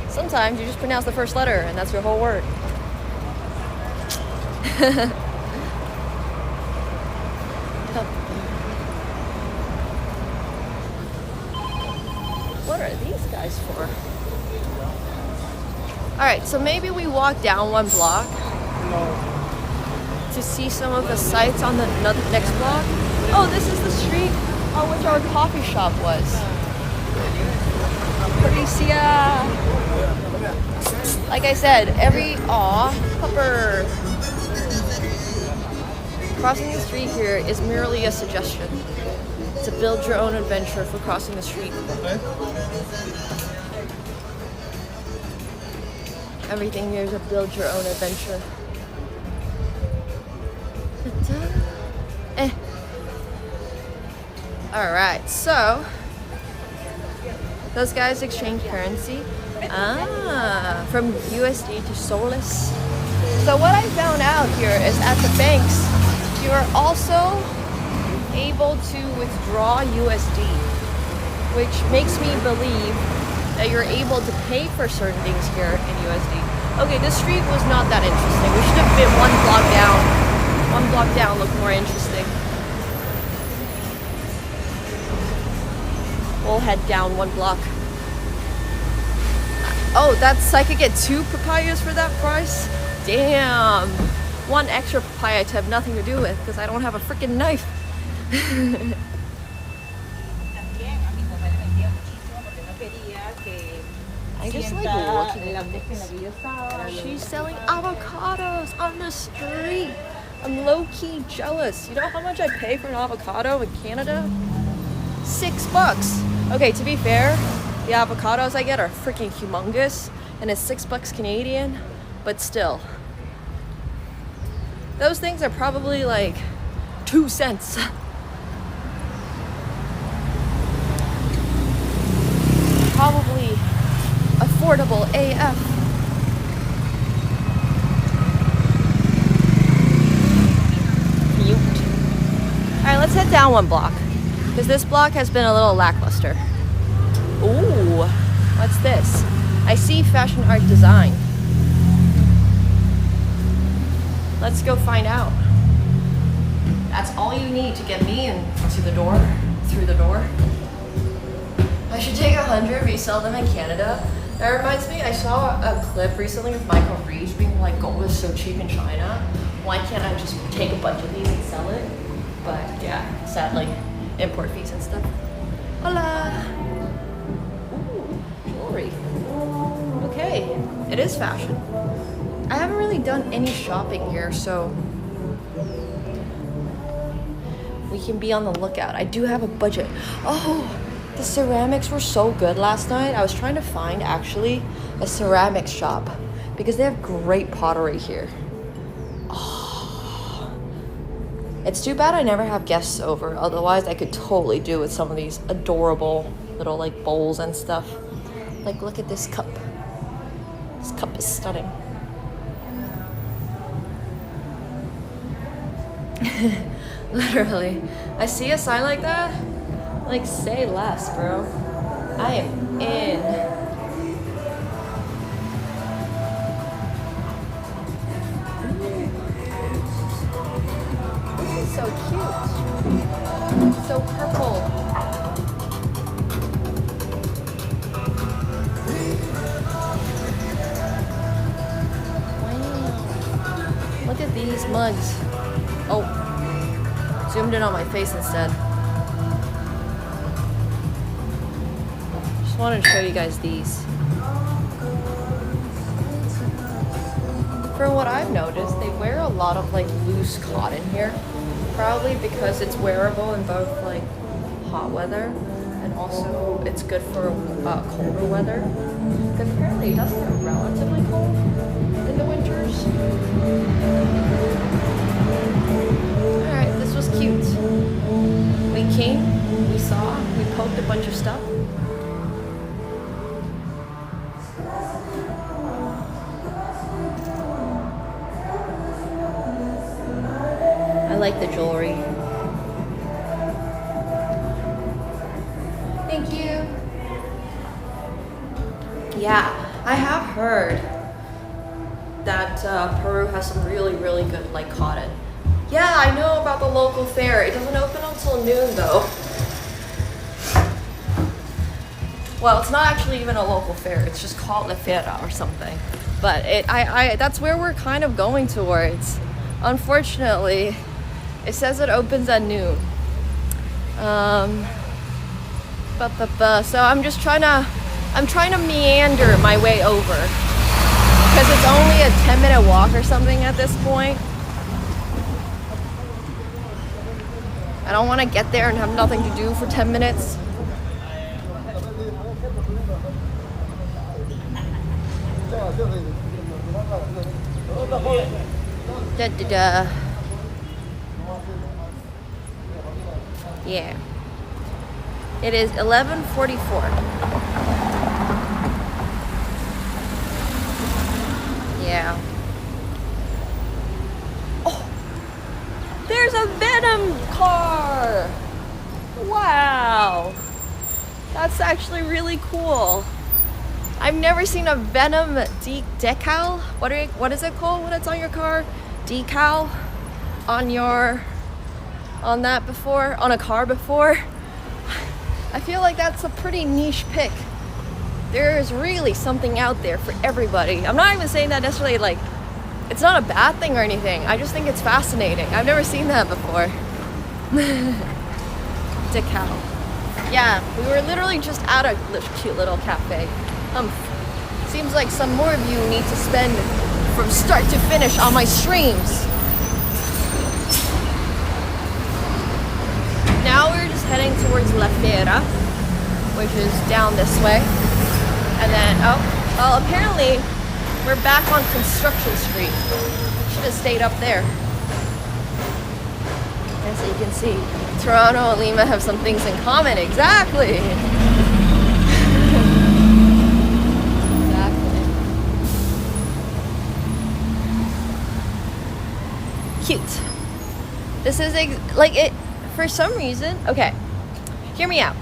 Sometimes you just pronounce the first letter and that's your whole word. What are these guys for? Alright, so maybe we walk down one block to see some of the sights on the next block. Oh, this is the street on which our coffee shop was. Patricia! Like I said, pupper. Crossing the street here is merely a suggestion. To build your own adventure for crossing the street. Everything here is a build your own adventure. Alright, so those guys exchange currency. From USD to soles. So what I found out here is at the banks, you are also able to withdraw USD, which makes me believe that you're able to pay for certain things here in USD. Okay, this street was not that interesting. We should have been one block down. One block down looked more interesting. We'll head down one block. Oh, I could get 2 papayas for that price? Damn. 1 extra papaya to have nothing to do with because I don't have a freaking knife. I just like looking at this. She's selling avocados on the street. I'm low-key jealous. You know how much I pay for an avocado in Canada? $6. Okay, to be fair, the avocados I get are freaking humongous and it's $6 Canadian, but still. Those things are probably like 2 cents. Probably affordable AF. Cute. Alright, let's head down one block. Because this block has been a little lackluster. Ooh, what's this? I see fashion art design. Let's go find out. That's all you need to get me into the door, through the door. I should take 100, resell them in Canada. That reminds me, I saw a clip recently of Michael Reeves being like, gold is so cheap in China. Why can't I just take a bunch of these and sell it? But yeah, sadly, import fees and stuff. Hola! Ooh, jewelry. Okay, it is fashion. I haven't really done any shopping here, so we can be on the lookout. I do have a budget. Oh, the ceramics were so good last night. I was trying to find actually a ceramics shop because they have great pottery here. Oh, it's too bad I never have guests over. Otherwise, I could totally do with some of these adorable little like bowls and stuff. Like, look at this cup. This cup is stunning. Literally. I see a sign like that. Like, say less, bro. I am in. This is so cute. So purple. Wow. Look at these mugs. Oh, zoomed in on my face instead. Just wanted to show you guys these. From what I've noticed, they wear a lot of like loose cotton here. Probably because it's wearable in both like hot weather and also it's good for colder weather. Because apparently it does get relatively cold in the winters. Alright, this was cute. bunch of stuff. I like the jewelry. Thank you. Yeah, I have heard that Peru has some really good like cotton. Yeah, I know about the local fair. It doesn't open until noon though. Well, it's not actually even a local fair. It's just called La Feira or something. But that's where we're kind of going towards. Unfortunately, it says it opens at noon. So I'm trying to meander my way over because it's only a 10-minute walk or something at this point. I don't want to get there and have nothing to do for 10 minutes. Yeah. It is 11:44. Yeah. Oh, there's a Venom car. Wow. That's actually really cool. I've never seen a Venom decal. What is it called when it's on your car? Decal on a car before. I feel like that's a pretty niche pick. There is really something out there for everybody. I'm not even saying that necessarily like it's not a bad thing or anything. I just think it's fascinating. I've never seen that before. Decal. Yeah, we were literally just at a cute little cafe. Seems like some more of you need to spend from start to finish on my streams. Now we're just heading towards La Feira, which is down this way. And then, apparently we're back on Construction Street. Should have stayed up there. As you can see, Toronto and Lima have some things in common. Exactly. Cute. This is like it for some reason. Okay, hear me out.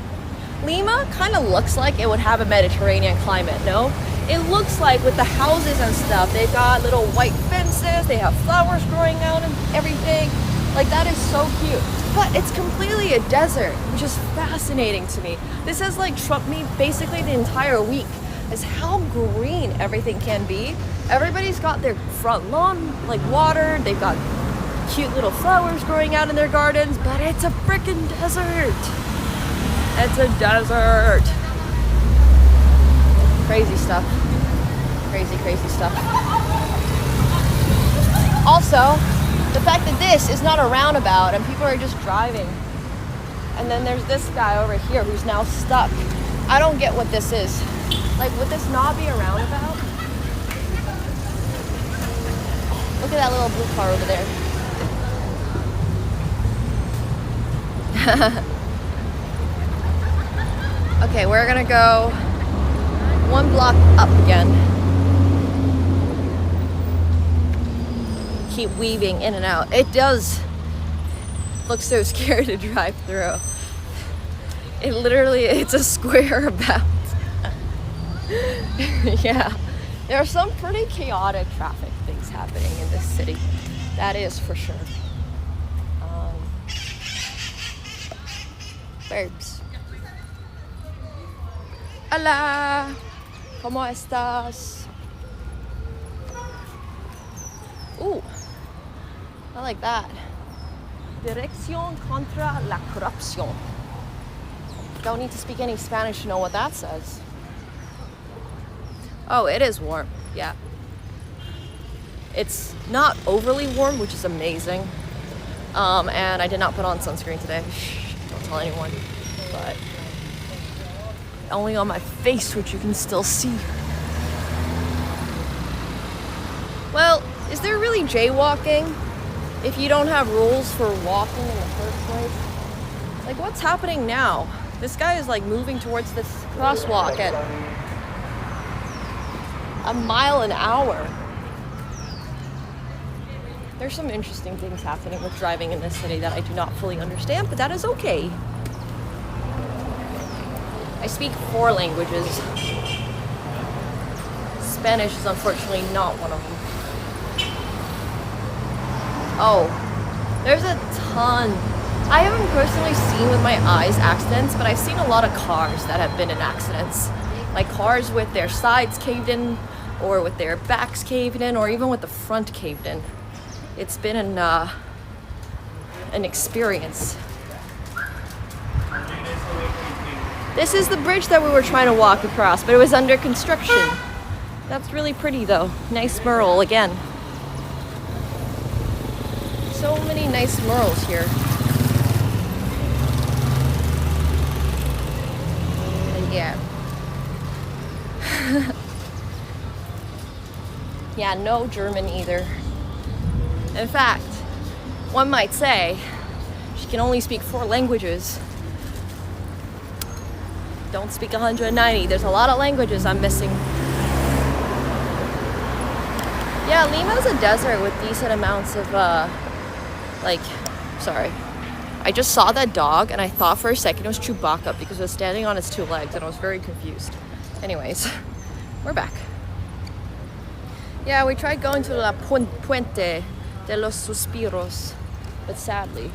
Lima kind of looks like it would have a Mediterranean climate. No, it looks like with the houses and stuff, they've got little white fences, they have flowers growing out and everything. Like that is so cute. But it's completely a desert, which is fascinating to me. This has like trumped me basically the entire week, is how green everything can be. Everybody's got their front lawn like watered, they've got cute little flowers growing out in their gardens, but it's a freaking desert. It's a desert. Crazy stuff. Crazy stuff. Also, the fact that this is not a roundabout and people are just driving. And then there's this guy over here who's now stuck. I don't get what this is. Like, would this not be a roundabout? Look at that little blue car over there. Okay, we're gonna go one block up again. Keep weaving in and out. It does look so scary to drive through. It's a square about. Yeah, there are some pretty chaotic traffic things happening in this city. That is for sure. Verbs. Hola, ¿cómo estás? Ooh, I like that. Dirección contra la corrupción. Don't need to speak any Spanish to know what that says. Oh, it is warm, yeah. It's not overly warm, which is amazing. And I did not put on sunscreen today. Shh, don't tell anyone. But only on my face, which you can still see. Well, is there really jaywalking if you don't have rules for walking in the first place? Like, what's happening now? This guy is like moving towards this crosswalk at a mile an hour. There's some interesting things happening with driving in this city that I do not fully understand, but that is okay. I speak 4 languages. Spanish is unfortunately not one of them. Oh, there's a ton. I haven't personally seen with my eyes accidents, but I've seen a lot of cars that have been in accidents. Like cars with their sides caved in, or with their backs caved in, or even with the front caved in. It's been an experience. This is the bridge that we were trying to walk across, but it was under construction. That's really pretty though. Nice mural again. So many nice murals here. And yeah. Yeah, no German either. In fact, one might say she can only speak 4 languages. Don't speak 190. There's a lot of languages I'm missing. Yeah, Lima is a desert with decent amounts of, sorry. I just saw that dog and I thought for a second it was Chewbacca because it was standing on its 2 legs and I was very confused. Anyways, we're back. Yeah, we tried going to La Puente de los Suspiros, but sadly,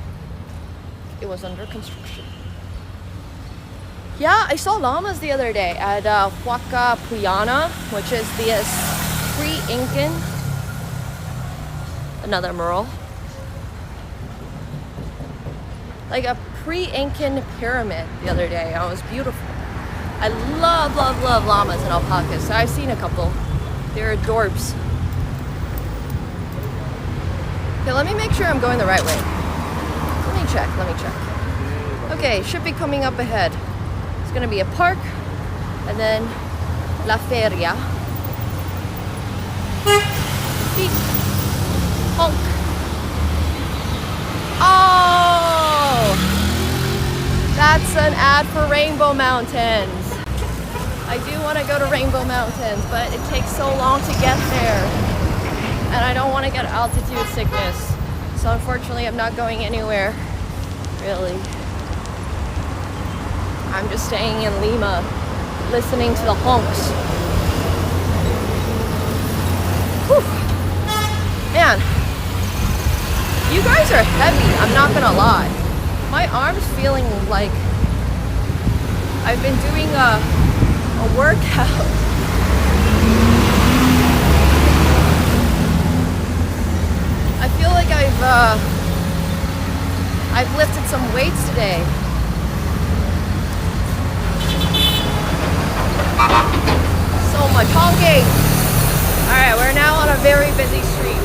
it was under construction. Yeah, I saw llamas the other day at Huaca Puyana, which is this pre-Incan, another mural, like a pre-Incan pyramid the other day. It was beautiful. I love llamas and alpacas. I've seen a couple. They're adorbs. Okay, let me make sure I'm going the right way. Let me check. Okay, should be coming up ahead. It's gonna be a park, and then La Feria. Beep. Honk. Oh! That's an ad for Rainbow Mountains. I do want to go to Rainbow Mountains, but it takes so long to get there. And I don't want to get altitude sickness. So unfortunately, I'm not going anywhere, really. I'm just staying in Lima, listening to the honks. Whew. Man, you guys are heavy, I'm not gonna lie. My arm's feeling like I've been doing a workout. I feel like I've lifted some weights today. So much honking. Alright, we're now on a very busy street.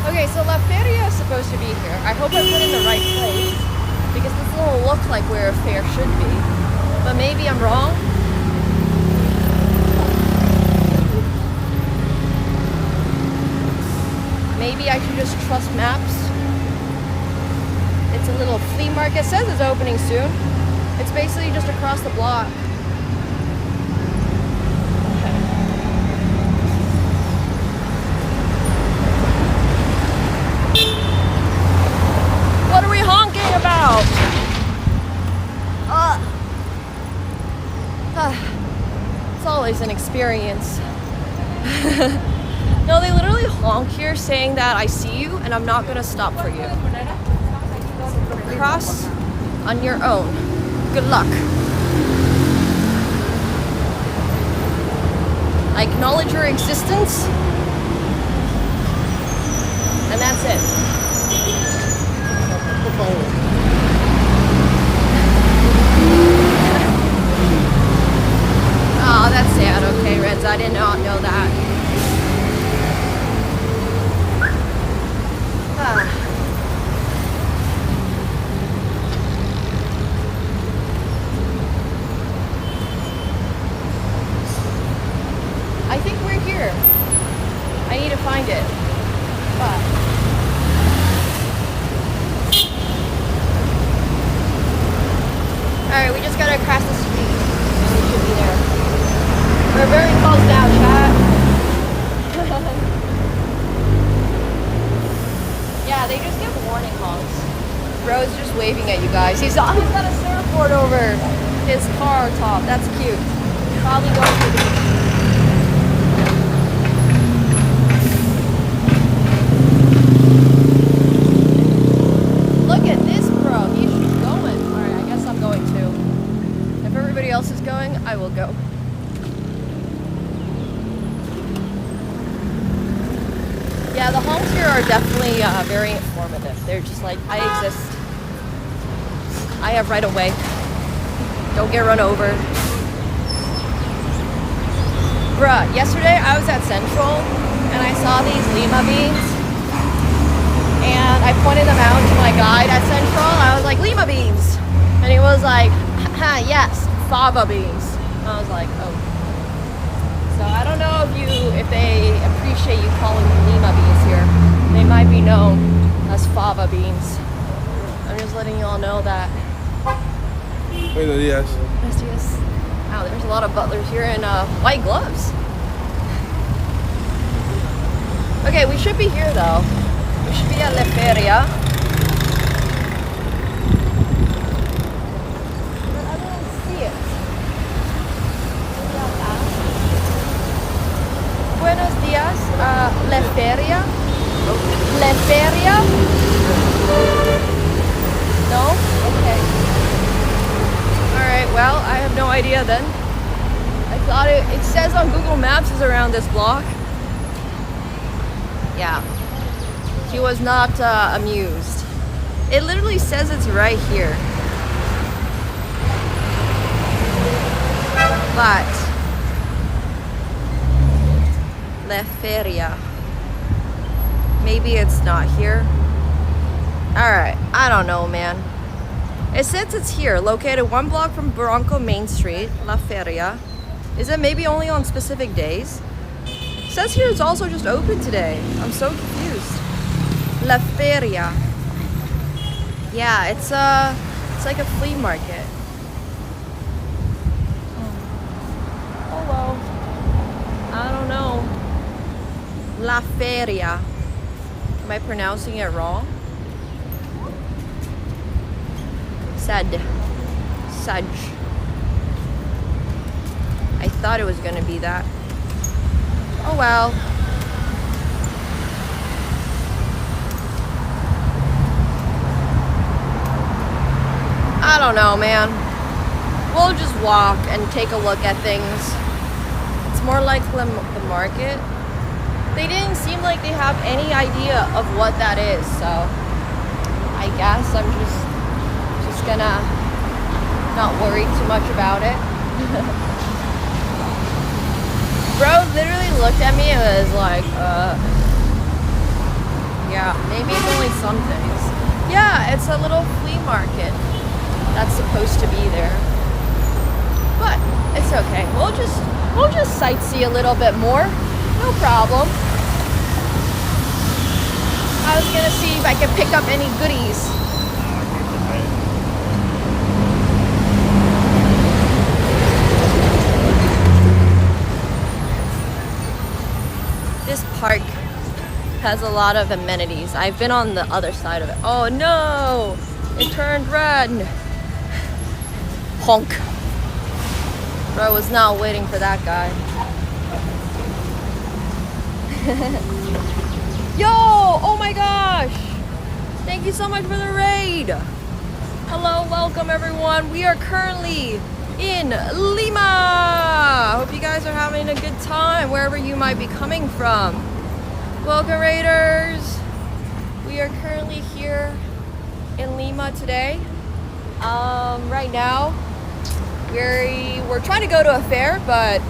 Okay, so La Feria is supposed to be here. I hope I put in the right place, because this doesn't look like where a fair should be. But maybe I'm wrong. Maybe I should just trust maps. It's a little flea market. It says it's opening soon. It's basically just across the block. What are we honking about? It's always an experience. No, they literally honk here saying that I see you and I'm not gonna stop for you. Cross on your own. Good luck. I acknowledge your existence. And that's it. Oh, that's sad. Okay, Reds, I did not know that. I think we're here. I need to find it. But Yeah, they just give warning honks. Bro's just waving at you guys. He's got a surfboard over his car top. That's cute. Probably going to the Look at this bro. He's just going. Alright, I guess I'm going too. If everybody else is going, I will go. Yeah, the homes here are definitely very informative. They're just like, I exist. I have right of way. Don't get run over. Bruh, yesterday I was at Central and I saw these Lima beans and I pointed them out to my guide at Central. I was like, Lima beans. And he was like, haha, yes, fava beans. I was like, oh. So I don't know if they appreciate you calling them Lima beans here. They might be known as fava beans. I'm just letting you all know that. Buenos días. Buenos días. Wow, there's a lot of butlers here in white gloves. Okay, we should be here though. We should be at La Feria. But I don't see it. Buenos días, La Feria. La Feria? No? Okay. Alright, well, I have no idea then. I thought it says on Google Maps is around this block. Yeah. He was not amused. It literally says it's right here. But La Feria. Maybe it's not here. Alright, I don't know, man. It says it's here, located 1 block from Barranco Main Street, La Feria. Is it maybe only on specific days? It says here it's also just open today. I'm so confused. La Feria. Yeah, it's like a flea market. Oh well. I don't know. La Feria. Am I pronouncing it wrong? Saj. I thought it was gonna be that. Oh well. I don't know, man. We'll just walk and take a look at things. It's more like the market. They didn't seem like they have any idea of what that is, so I guess I'm just gonna not worry too much about it. Bro literally looked at me and was like, yeah, maybe it's only some things. Yeah, it's a little flea market that's supposed to be there. But it's okay. We'll just sightsee a little bit more. No problem. I was gonna see if I could pick up any goodies. This park has a lot of amenities. I've been on the other side of it. Oh no! It turned red. Honk. But I was not waiting for that guy. Yo! Oh my gosh! Thank you so much for the raid! Hello, welcome everyone. We are currently in Lima! Hope you guys are having a good time wherever you might be coming from. Welcome raiders! We are currently here in Lima today. Right now we're trying to go to a fair, but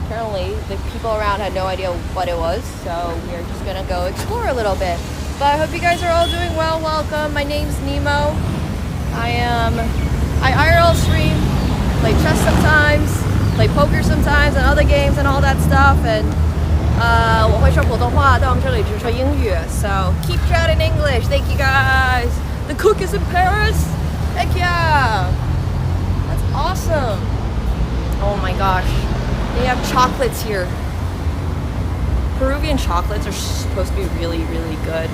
apparently the people around had no idea what it was, so we're just gonna go explore a little bit. But I hope you guys are all doing well. Welcome. My name's Nemo. I IRL stream, play chess sometimes, play poker sometimes, and other games and all that stuff. And 我会说普通话，但我们这里只说英语. So keep chatting English. Thank you guys. The cook is in Paris. Heck yeah. That's awesome. Oh my gosh. They have chocolates here. Peruvian chocolates are supposed to be really, really good.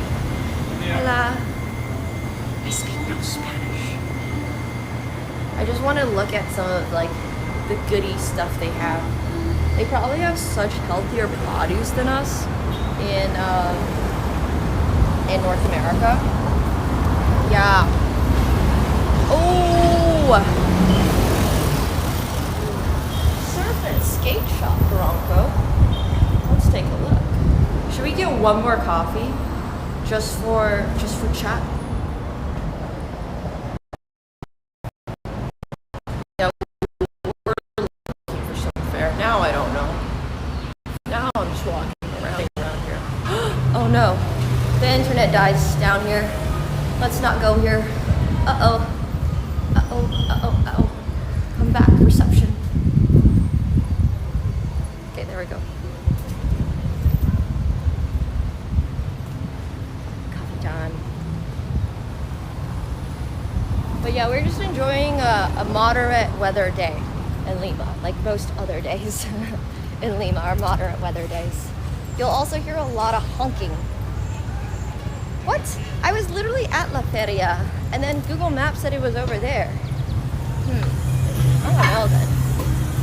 Hola. I speak no Spanish. I just want to look at some of like the goody stuff they have. They probably have such healthier bodies than us in North America. Yeah. Oh! Surf and skate shop, Barranco. Let's take a look. Should we get one more coffee? Just for chat? Yeah, we're looking for some fare. Now I don't know. Now I'm just walking around here. Oh no. The internet dies down here. Let's not go here. Uh-oh. Uh-oh. Uh-oh. Uh-oh. Come back. Reception. Okay, there we go. Coffee time. But yeah, we're just enjoying a moderate weather day in Lima. Like most other days in Lima are moderate weather days. You'll also hear a lot of honking. What? I was literally at La Feria, and then Google Maps said it was over there. I don't know then.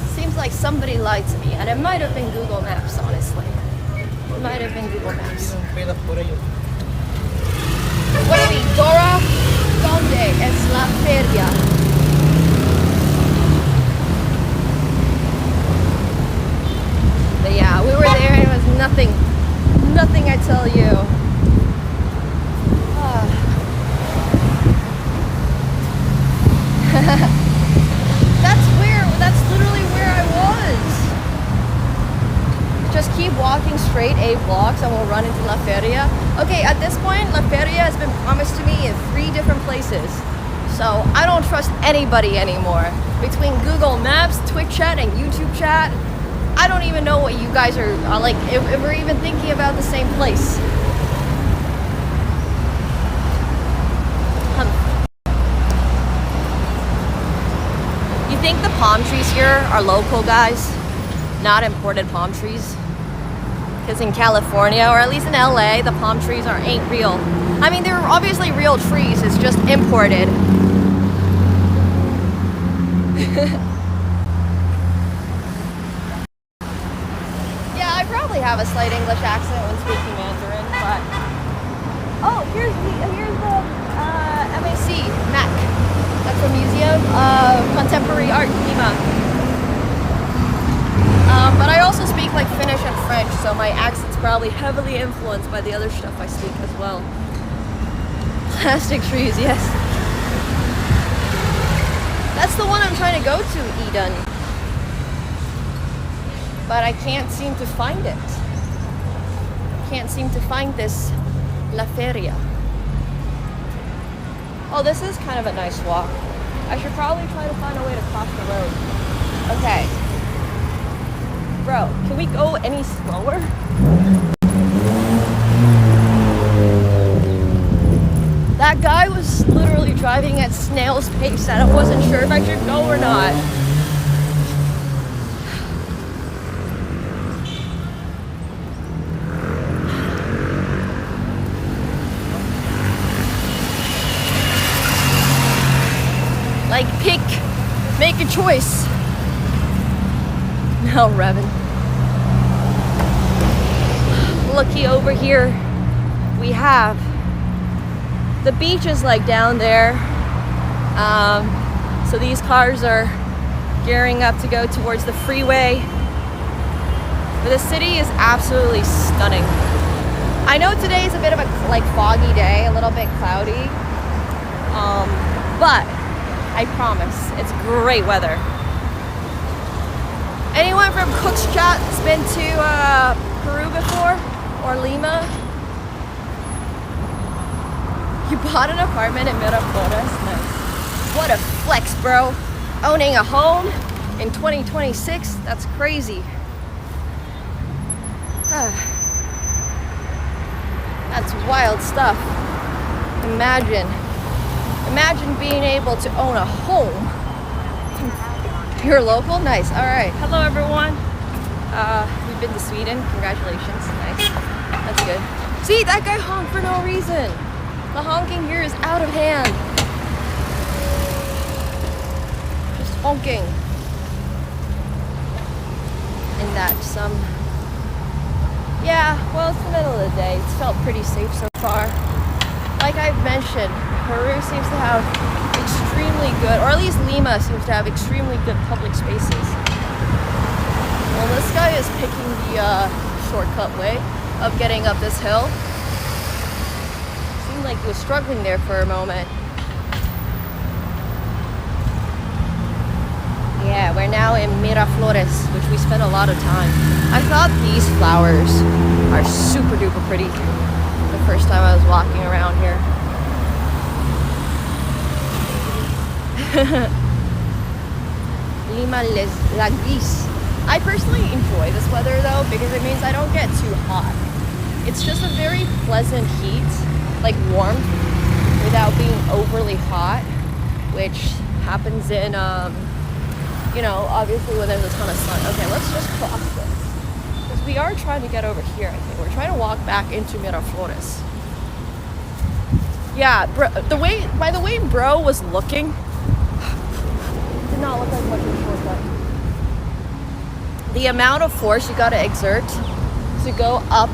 Seems like somebody lied to me, and it might have been Google Maps, honestly. It might have been Google Maps. What are we, Dora? ¿Dónde es La Feria? But yeah, we were there and it was nothing. Nothing, I tell you. That's literally where I was. Just keep walking straight 8 blocks and we'll run into La Feria. Okay, at this point, La Feria has been promised to me in 3 different places. So I don't trust anybody anymore. Between Google Maps, Twitch chat, and YouTube chat, I don't even know what you guys are like, if we're even thinking about the same place. You think the palm trees here are local, guys? Not imported palm trees? Because in California, or at least in LA, the palm trees ain't real. I mean, they're obviously real trees, it's just imported. Yeah, I probably have a slight English accent when speaking Mandarin, but... Oh, here's the MAC. That's a museum of contemporary art in Lima. But I also speak like Finnish and French, so my accent's probably heavily influenced by the other stuff I speak as well. Plastic trees, yes. That's the one I'm trying to go to, Eden. But I can't seem to find it. Can't seem to find this La Feria. Oh, this is kind of a nice walk. I should probably try to find a way to cross the road. Okay. Bro, can we go any slower? That guy was literally driving at snail's pace and I wasn't sure if I should go or not. Like, pick, make a choice. No, Revan. Looky over here, we have the beach is like down there. So these cars are gearing up to go towards the freeway. But the city is absolutely stunning. I know today is a bit of a like foggy day, a little bit cloudy. But I promise, it's great weather. Anyone from Cook's Chat has been to Peru before? Or Lima? You bought an apartment in Miraflores? Nice. What a flex, bro. Owning a home in 2026? That's crazy. That's wild stuff. Imagine being able to own a home. You're local? Nice. All right. Hello, everyone. We've been to Sweden. Congratulations. Nice. That's good. See, that guy honked for no reason. The honking here is out of hand. Just honking. And that yeah, well, it's the middle of the day. It's felt pretty safe so far. Like I've mentioned, Peru seems to have extremely good, or at least Lima seems to have extremely good public spaces. Well, this guy is picking the shortcut way of getting up this hill. Seemed like he was struggling there for a moment. Yeah, we're now in Miraflores, which we spent a lot of time. I thought these flowers are super duper pretty the first time I was walking around here. Lima la Gris. I personally enjoy this weather though because it means I don't get too hot. It's just a very pleasant heat, like warmth, without being overly hot, which happens in, you know, obviously when there's a ton of sun. Okay, let's just cross this. Because we are trying to get over here, I think. We're trying to walk back into Miraflores. Yeah, by the way bro was looking, did not look like much of a shortcut. The amount of force you gotta exert to go up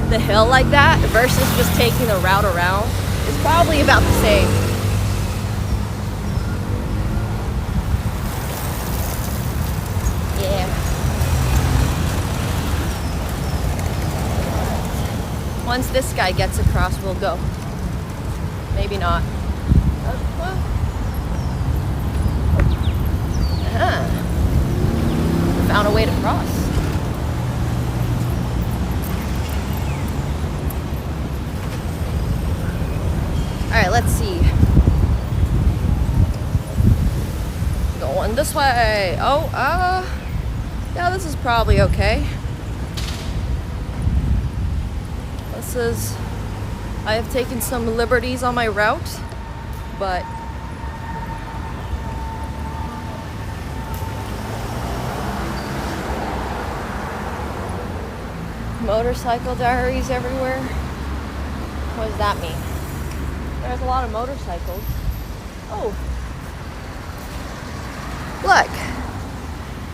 the hill like that versus just taking the route around is probably about the same. Yeah. Once this guy gets across, we'll go. Maybe not. Found a way to cross. Alright, let's see. Going this way. Oh, yeah, this is probably okay. I have taken some liberties on my route, but motorcycle diaries everywhere. What does that mean? There's a lot of motorcycles. Oh. Look.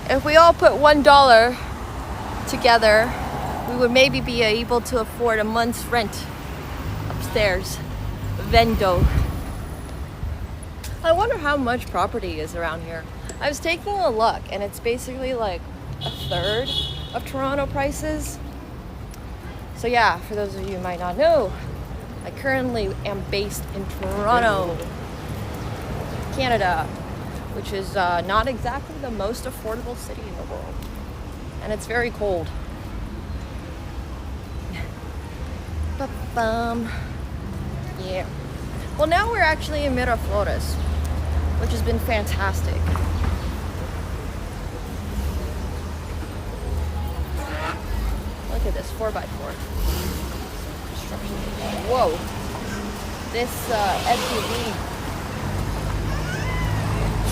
If we all put $1 together, we would maybe be able to afford a month's rent upstairs. Vendo. I wonder how much property is around here. I was taking a look and it's basically like a third of Toronto prices. So yeah, for those of you who might not know, I currently am based in Toronto, Canada, which is not exactly the most affordable city in the world. And it's very cold. Yeah. Well, now we're actually in Miraflores, which has been fantastic. Look at this 4x4. Whoa. This SUV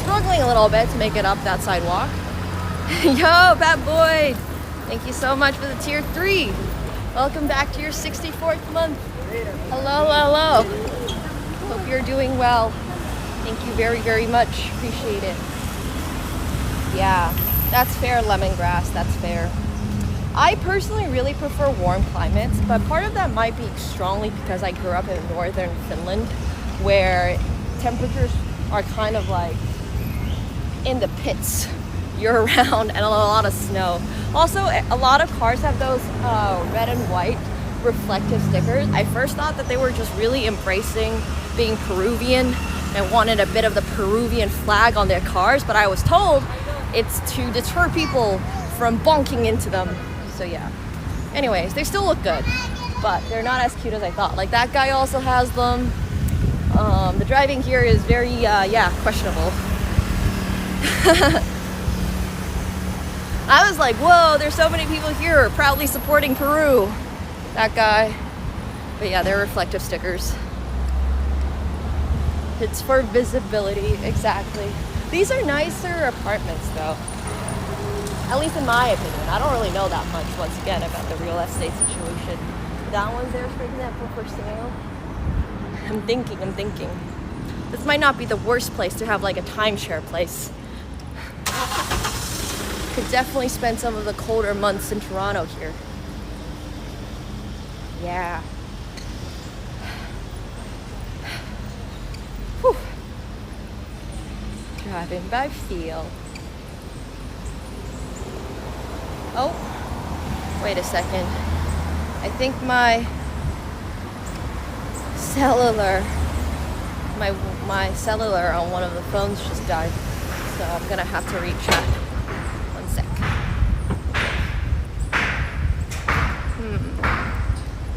struggling a little bit to make it up that sidewalk. Yo, bad boy. Thank you so much for the tier 3. Welcome back to your 64th month. Hello, hello. Hope you're doing well. Thank you very, very much. Appreciate it. Yeah, that's fair, lemongrass. That's fair. I personally really prefer warm climates, but part of that might be strongly because I grew up in northern Finland, where temperatures are kind of like in the pits year-round and a lot of snow. Also, a lot of cars have those red and white reflective stickers. I first thought that they were just really embracing being Peruvian and wanted a bit of the Peruvian flag on their cars, but I was told it's to deter people from bonking into them. So yeah. Anyways, they still look good, but they're not as cute as I thought. Like that guy also has them. The driving here is very, yeah, questionable. I was like, whoa, there's so many people here proudly supporting Peru. That guy. But yeah, they're reflective stickers. It's for visibility, exactly. These are nicer apartments though. At least in my opinion. I don't really know that much, once again, about the real estate situation. That one's there, for example, for sale. I'm thinking. This might not be the worst place to have like a timeshare place. Could definitely spend some of the colder months in Toronto here. Yeah. Whew. Driving by feel. Oh, wait a second. I think my cellular, my cellular on one of the phones just died. So I'm gonna have to rechat. One sec.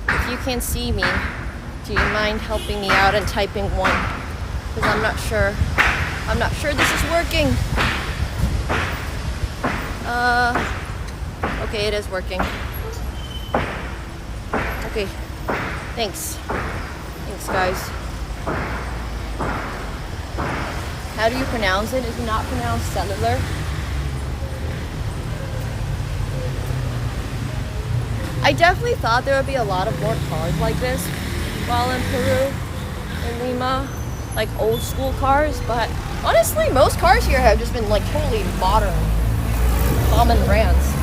If you can't see me, do you mind helping me out and typing 1? Because I'm not sure this is working. Okay, it is working. Okay, thanks. Thanks, guys. How do you pronounce it? Is it not pronounced cellular? I definitely thought there would be a lot of more cars like this while in Peru, in Lima, like old school cars, but honestly, most cars here have just been like totally modern, common brands.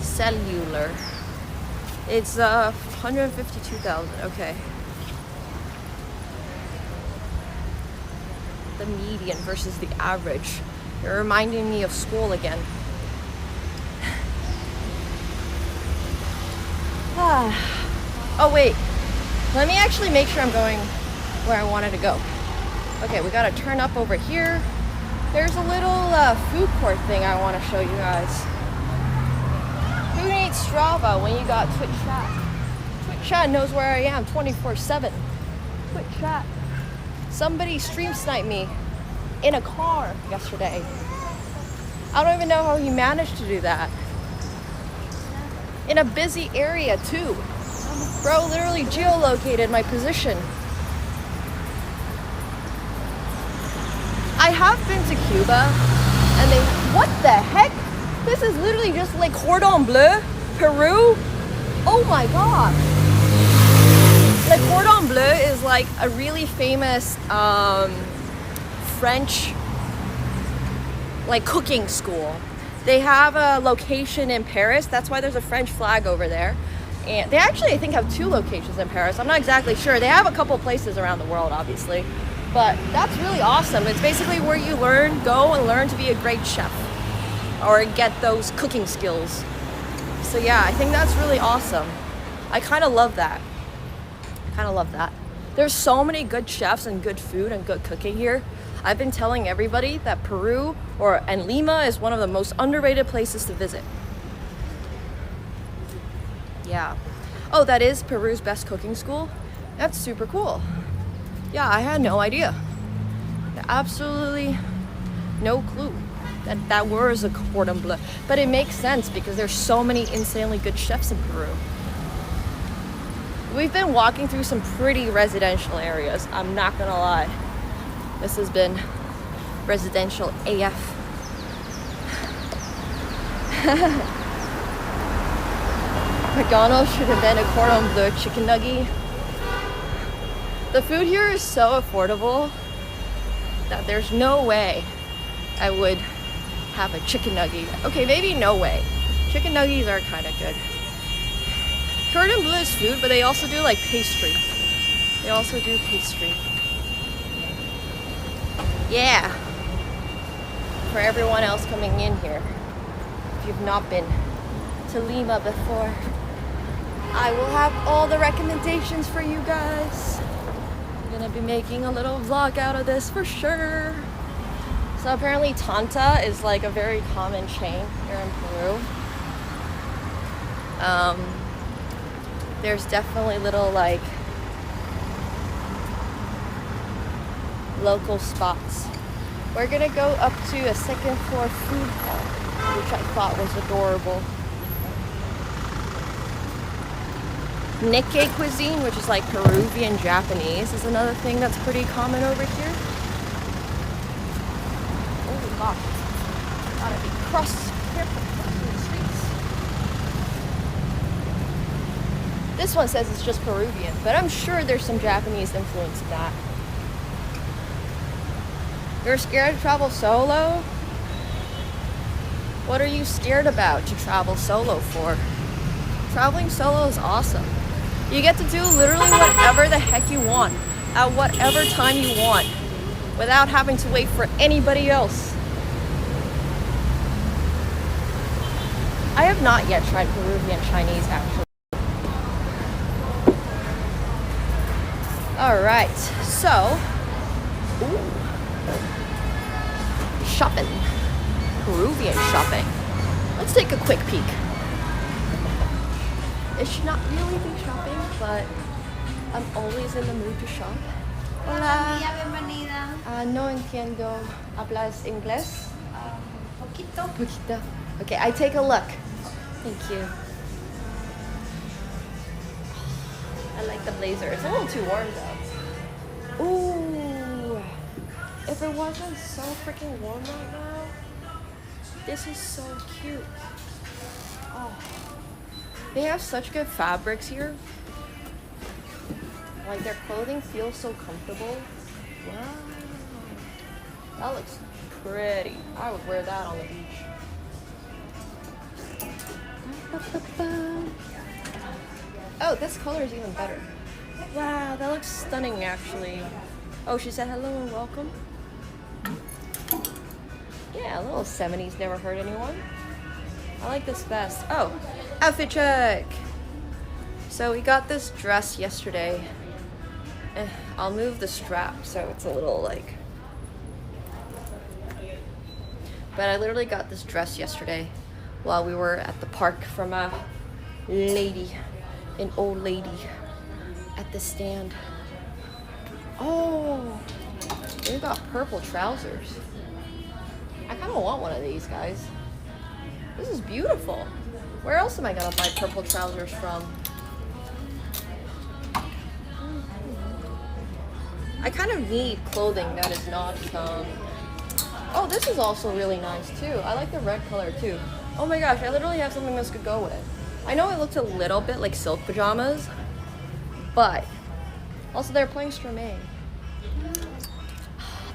Cellular. It's 152,000. Okay. The median versus the average. You're reminding me of school again. Oh wait. Let me actually make sure I'm going where I wanted to go. Okay, we gotta turn up over here. There's a little food court thing I want to show you guys. Who needs Strava when you got Twitch Chat? Twitch Chat knows where I am 24/7. Twitch Chat. Somebody stream sniped me in a car yesterday. I don't even know how he managed to do that. In a busy area too. Bro literally geolocated my position. I have been to Cuba and what the heck? This is literally just like cordon bleu, Peru. Oh my god. The cordon bleu is like a really famous French like cooking school. They have a location in Paris. That's why there's a French flag over there. And they actually, I think, have 2 locations in Paris. I'm not exactly sure. They have a couple places around the world, obviously. But that's really awesome. It's basically where you go and learn to be a great chef or get those cooking skills. So yeah, I think that's really awesome. I kind of love that. There's so many good chefs and good food and good cooking here. I've been telling everybody that Peru and Lima is one of the most underrated places to visit. Yeah. Oh, that is Peru's best cooking school? That's super cool. Yeah, I had no idea. Absolutely no clue that was a cordon bleu. But it makes sense because there's so many insanely good chefs in Peru. We've been walking through some pretty residential areas, I'm not gonna lie. This has been residential AF. McDonald's should have been a cordon bleu chicken nugget. The food here is so affordable that there's no way I would have a chicken nugget. Okay, maybe no way. Chicken nuggets are kind of good. Cordon bleu is food, but they also do like pastry. Yeah. For everyone else coming in here, if you've not been to Lima before, I will have all the recommendations for you guys. I'm gonna be making a little vlog out of this for sure. So apparently Tanta is like a very common chain here in Peru. There's definitely little like local spots. We're gonna go up to a 2nd floor food hall, which I thought was adorable. Nikkei cuisine, which is like Peruvian Japanese, is another thing that's pretty common over here. Oh gosh, gotta be careful crossing the streets. This one says it's just Peruvian, but I'm sure there's some Japanese influence in that. You're scared to travel solo? What are you scared about to travel solo for? Traveling solo is awesome. You get to do literally whatever the heck you want, at whatever time you want, without having to wait for anybody else. I have not yet tried Peruvian Chinese, actually. Alright, so, ooh, shopping. Peruvian shopping. Let's take a quick peek. It should not really be shopping, but I'm always in the mood to shop. Hola. Bienvenida. No entiendo. ¿Hablas inglés? Poquito. Poquito. Okay, I take a look. Thank you. I like the blazer. It's a little too warm though. Ooh. If it wasn't so freaking warm right now, this is so cute. Oh. They have such good fabrics here. Like their clothing feels so comfortable. Wow. That looks pretty. I would wear that on the beach. Oh, this color is even better. Wow, that looks stunning actually. Oh, she said hello and welcome. Yeah, a little 70s never hurt anyone. I like this vest. Oh, outfit check. So we got this dress yesterday. I'll move the strap so it's a little like... But I literally got this dress yesterday while we were at the park from a lady, an old lady at the stand. Oh, they got purple trousers. I kind of want one of these, guys. This is beautiful. Where else am I gonna buy purple trousers from? I kind of need clothing that is not oh, this is also really nice too. I like the red color too. Oh my gosh, I literally have something this could go with. I know it looks a little bit like silk pajamas, but also they're playing Stromae.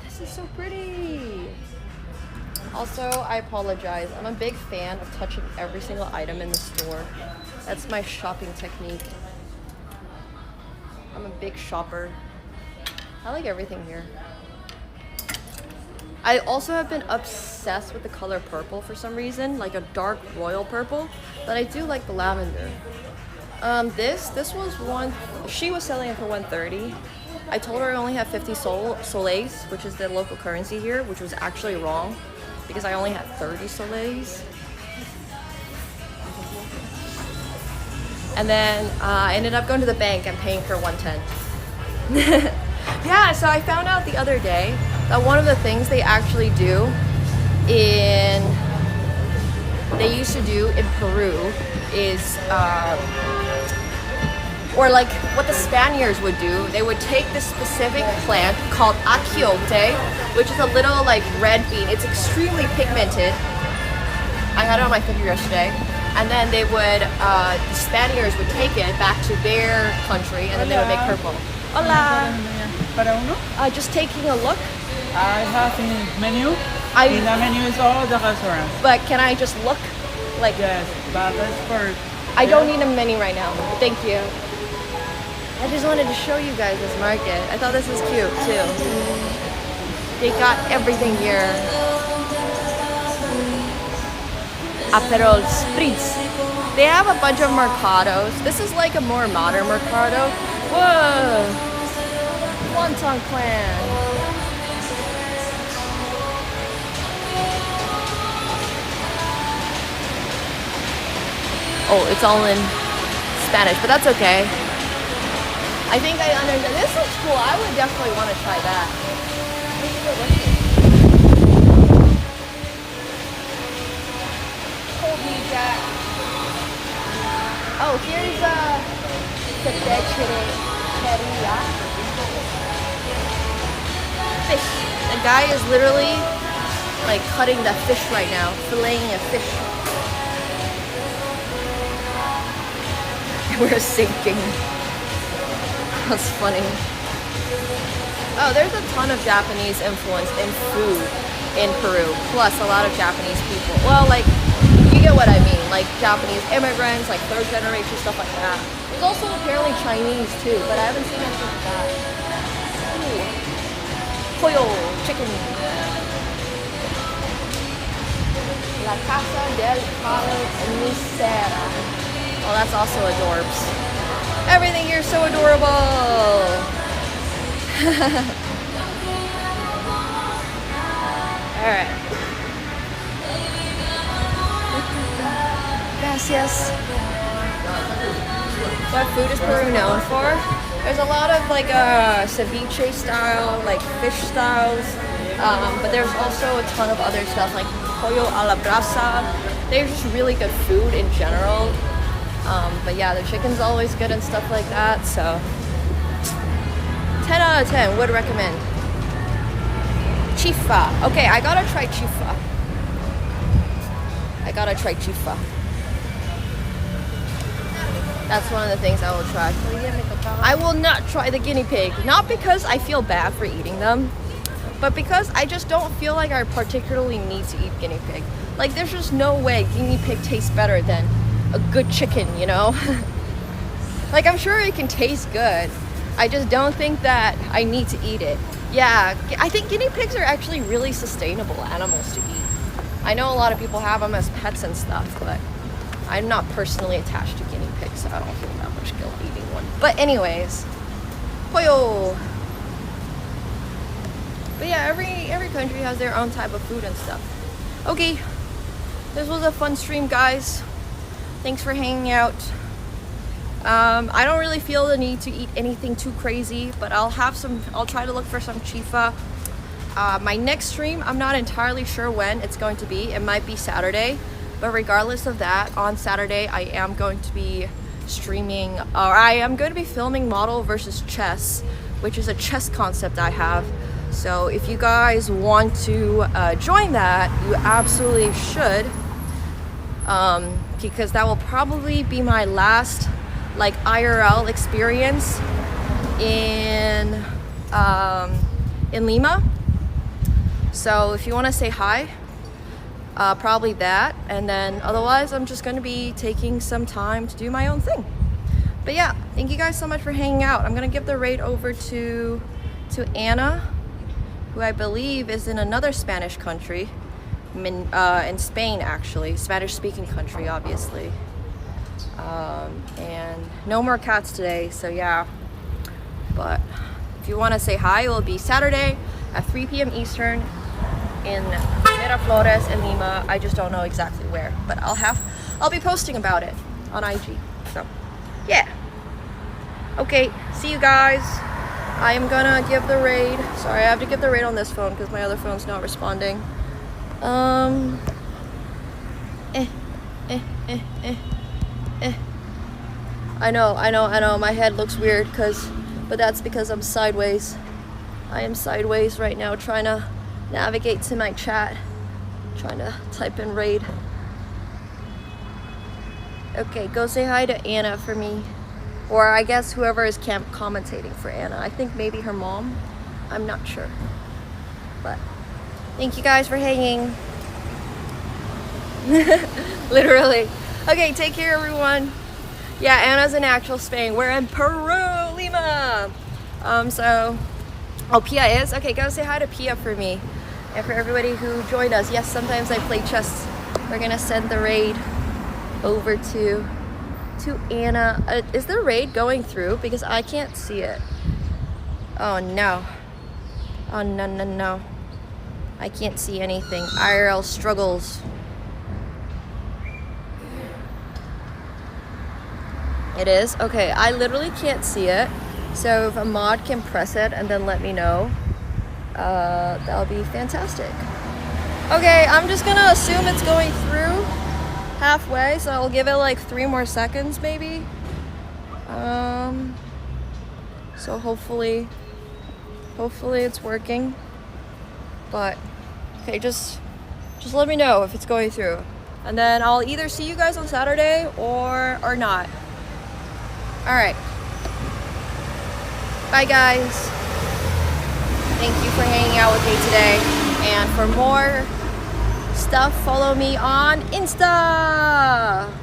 This is so pretty. Also, I apologize. I'm a big fan of touching every single item in the store. That's my shopping technique. I'm a big shopper. I like everything here. I also have been obsessed with the color purple for some reason, like a dark royal purple, but I do like the lavender. This was one, she was selling it for $130. I told her I only have 50 soleils, which is the local currency here, which was actually wrong because I only had 30 soleils. And then I ended up going to the bank and paying her $110. Yeah, so I found out the other day that one of the things they actually do they used to do in Peru is, or like what the Spaniards would do, they would take this specific plant called achiote, which is a little like red bean. It's extremely pigmented. I had it on my finger yesterday. And then they would, the Spaniards would take it back to their country and then they would make purple. Hola! Para uno? Just taking a look. I have in menu. In the menu is all the restaurants. But can I just look? Like, yes, but that's for... I don't need a menu right now. Thank you. I just wanted to show you guys this market. I thought this was cute too. They got everything here. Aperol Spritz. They have a bunch of mercados. This is like a more modern mercado. Whoa! Wonton Clan. Oh, it's all in Spanish, but that's okay. I think I understand. This looks cool. I would definitely want to try that. Hold me, Jack. Oh, here's fish. The guy is literally like cutting the fish right now, filleting a fish. We're sinking. That's funny. Oh, there's a ton of Japanese influence in food in Peru, plus a lot of Japanese people. Well, like, you get what I mean, like Japanese immigrants, like third generation, stuff like that. There's also apparently Chinese too, but I haven't seen anything like that. Ooh. Pollo, chicken. La Casa del Carnicera. Oh, that's also adorbs. Everything here is so adorable. Alright. Gracias. What food is Peru known for? There's a lot of like ceviche style, like fish styles, but there's also a ton of other stuff like pollo a la brasa. They're just really good food in general. But yeah, the chicken's always good and stuff like that, so 10 out of 10, would recommend. Chifa. Okay, I gotta try chifa. That's one of the things I will try. I will not try the guinea pig. Not because I feel bad for eating them, but because I just don't feel like I particularly need to eat guinea pig. Like, there's just no way guinea pig tastes better than a good chicken, you know? Like, I'm sure it can taste good. I just don't think that I need to eat it. Yeah, I think guinea pigs are actually really sustainable animals to eat. I know a lot of people have them as pets and stuff, but I'm not personally attached to guinea pigs, so I don't feel that much guilt eating one. But anyways, pollo. But yeah, every country has their own type of food and stuff. Okay, this was a fun stream, guys. Thanks for hanging out. I don't really feel the need to eat anything too crazy, but I'll try to look for some chifa. My next stream, I'm not entirely sure when it's going to be. It might be Saturday, but regardless of that, on Saturday I am going to be streaming, or I am going to be filming Model versus Chess, which is a chess concept I have. So if you guys want to join that, you absolutely should, because that will probably be my last like IRL experience in Lima. So if you want to say hi, probably that, and then otherwise I'm just going to be taking some time to do my own thing. But yeah, thank you guys so much for hanging out. I'm going to give the raid over to Anna, who I believe is in another Spanish country, in Spain actually, Spanish speaking country obviously. And no more cats today, so yeah. But if you want to say hi, it will be Saturday at 3 p.m. Eastern in Miraflores in Lima. I just don't know exactly where, but I'll be posting about it on IG. So yeah. Okay, see you guys. I am gonna give the raid. Sorry, I have to give the raid on this phone because my other phone's not responding. I know, my head looks weird but that's because I'm sideways. I am sideways right now trying to navigate to my chat, trying to type in raid. Okay, go say hi to Anna for me. Or I guess whoever is commentating for Anna. I think maybe her mom. I'm not sure. But thank you guys for hanging. Literally. Okay, take care everyone. Yeah, Anna's in actual Spain. We're in Peru, Lima. Oh, Pia is? Okay, go say hi to Pia for me. And for everybody who joined us. Yes, sometimes I play chess. We're gonna send the raid over to Anna. Is the raid going through? Because I can't see it. Oh no. Oh no. I can't see anything. IRL struggles. It is? Okay, I literally can't see it. So if a mod can press it and then let me know, that'll be fantastic. Okay, I'm just gonna assume it's going through halfway, so I'll give it like 3 more seconds maybe. So hopefully it's working. But okay, just let me know if it's going through, and then I'll either see you guys on Saturday or not. Alright. Bye guys. Thank you for hanging out with me today. And for more stuff, follow me on Insta.